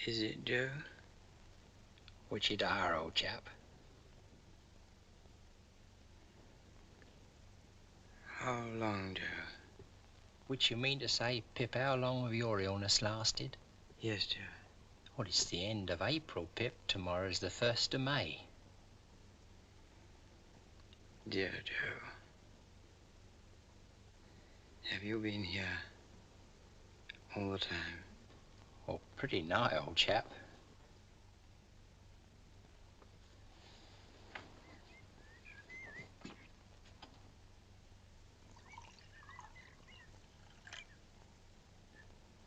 D: Is it, Joe? What's it are, old chap? How long, Joe? Which you mean to say, Pip, how long have your illness lasted? Yes, Joe. Well, it's the end of April, Pip. Tomorrow's the 1st of May. Dear Joe, have you been here all the time? Oh, pretty nigh, old chap.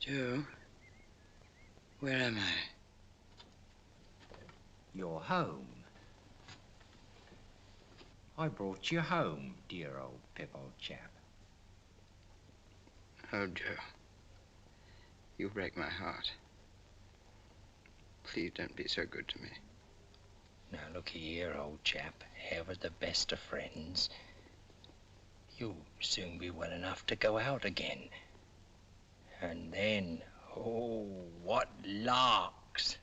D: Joe, where am I? You're home. I brought you home, dear old Pip, old chap. Oh, Joe, you break my heart. Please don't be so good to me. Now, look here, old chap. Ever the best of friends. You'll soon be well enough to go out again. And then, oh, what larks!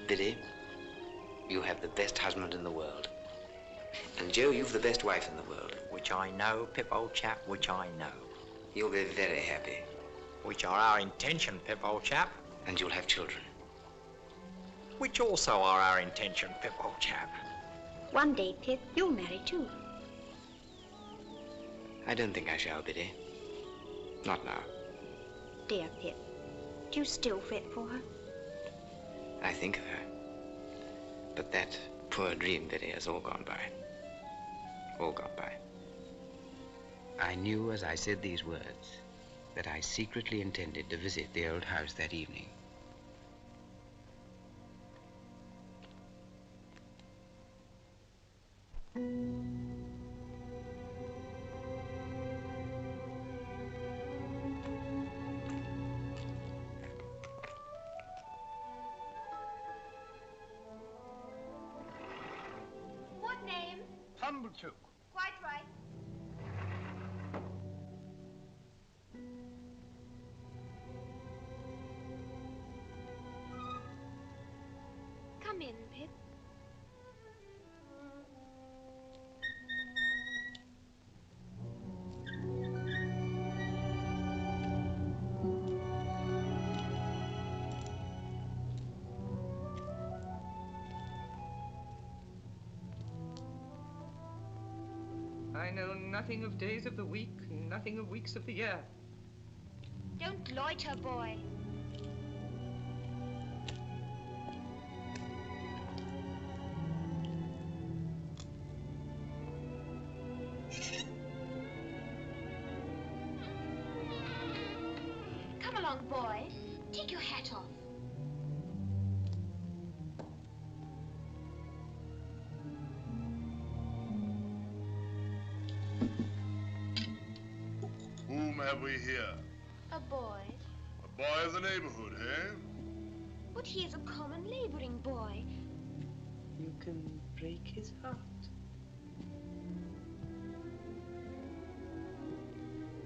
A: Billy, you have the best husband in the world. And Joe, you've the best wife in the world.
D: Which I know, Pip, old chap, which I know.
A: You'll be very happy.
D: Which are our intention, Pip, old chap.
A: And you'll have children.
D: Which also are our intention, Pip, old chap.
T: One day, Pip, you'll marry too.
A: I don't think I shall, Billy. Not now.
T: Dear Pip, do you still fret for her?
A: I think of her. But that poor dream, Billy, has all gone by. All gone by. I knew as I said these words that I secretly intended to visit the old house that evening.
N: What name?
U: Pumblechook.
N: Quite right. Come in, Pip.
I: I know nothing of days of the week, nothing of weeks of the year.
N: Don't loiter, boy. Come along, boy. Take your hat off.
L: Whom have we here?
N: A boy.
L: A boy of the neighborhood, eh?
N: But he is a common laboring boy.
K: You can break his heart.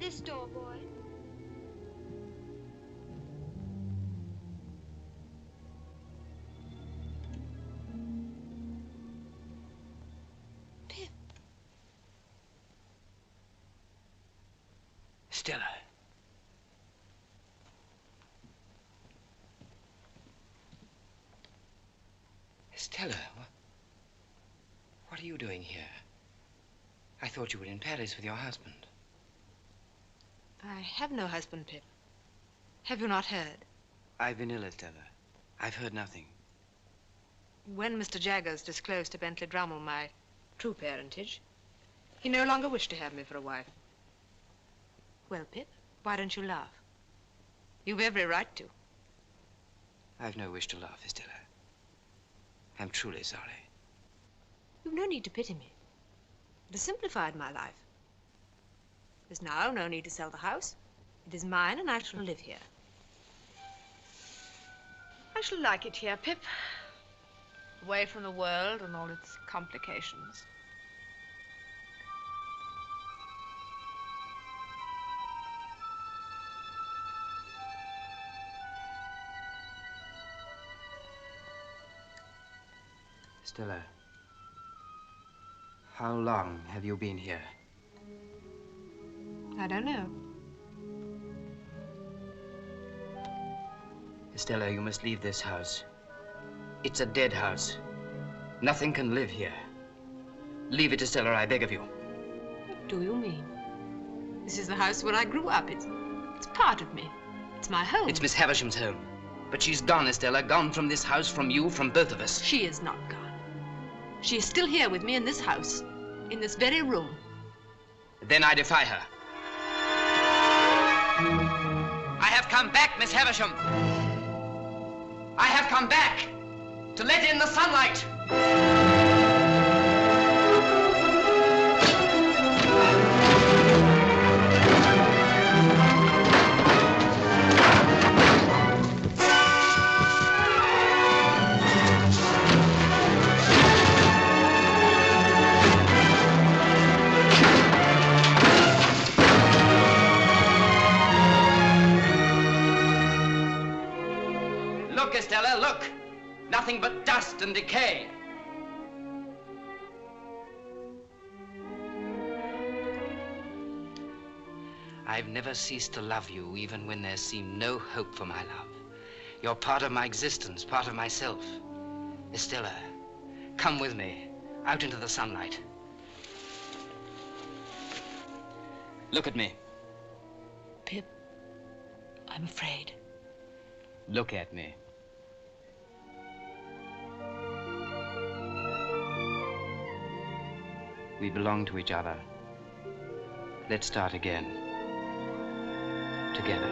N: This door, boy.
A: Stella, Stella, what are you doing here? I thought you were in Paris with your husband.
E: I have no husband, Pip. Have you not heard?
A: I've been ill, Stella. I've heard nothing.
E: When Mr. Jaggers disclosed to Bentley Drummle my true parentage, he no longer wished to have me for a wife. Well, Pip, why don't you laugh? You've every right to.
A: I've no wish to laugh, Stella. I'm truly sorry.
E: You've no need to pity me. It has simplified my life. There's now no need to sell the house. It is mine, and I shall live here. I shall like it here, Pip. Away from the world and all its complications.
A: Stella, how long have you been here?
E: I don't know.
A: Stella, you must leave this house. It's a dead house. Nothing can live here. Leave it, Stella, I beg of you.
E: What do you mean? This is the house where I grew up. It's part of me. It's my home.
A: It's Miss Havisham's home. But she's gone, Stella, gone from this house, from you, from both of us.
E: She is not gone. She is still here with me in this house, in this very room.
A: Then I defy her. I have come back, Miss Havisham. I have come back to let in the sunlight. Look, Estella, look. Nothing but dust and decay. I've never ceased to love you, even when there seemed no hope for my love. You're part of my existence, part of myself. Estella, come with me, out into the sunlight. Look at me.
E: Pip, I'm afraid.
A: Look at me. We belong to each other. Let's start again. Together.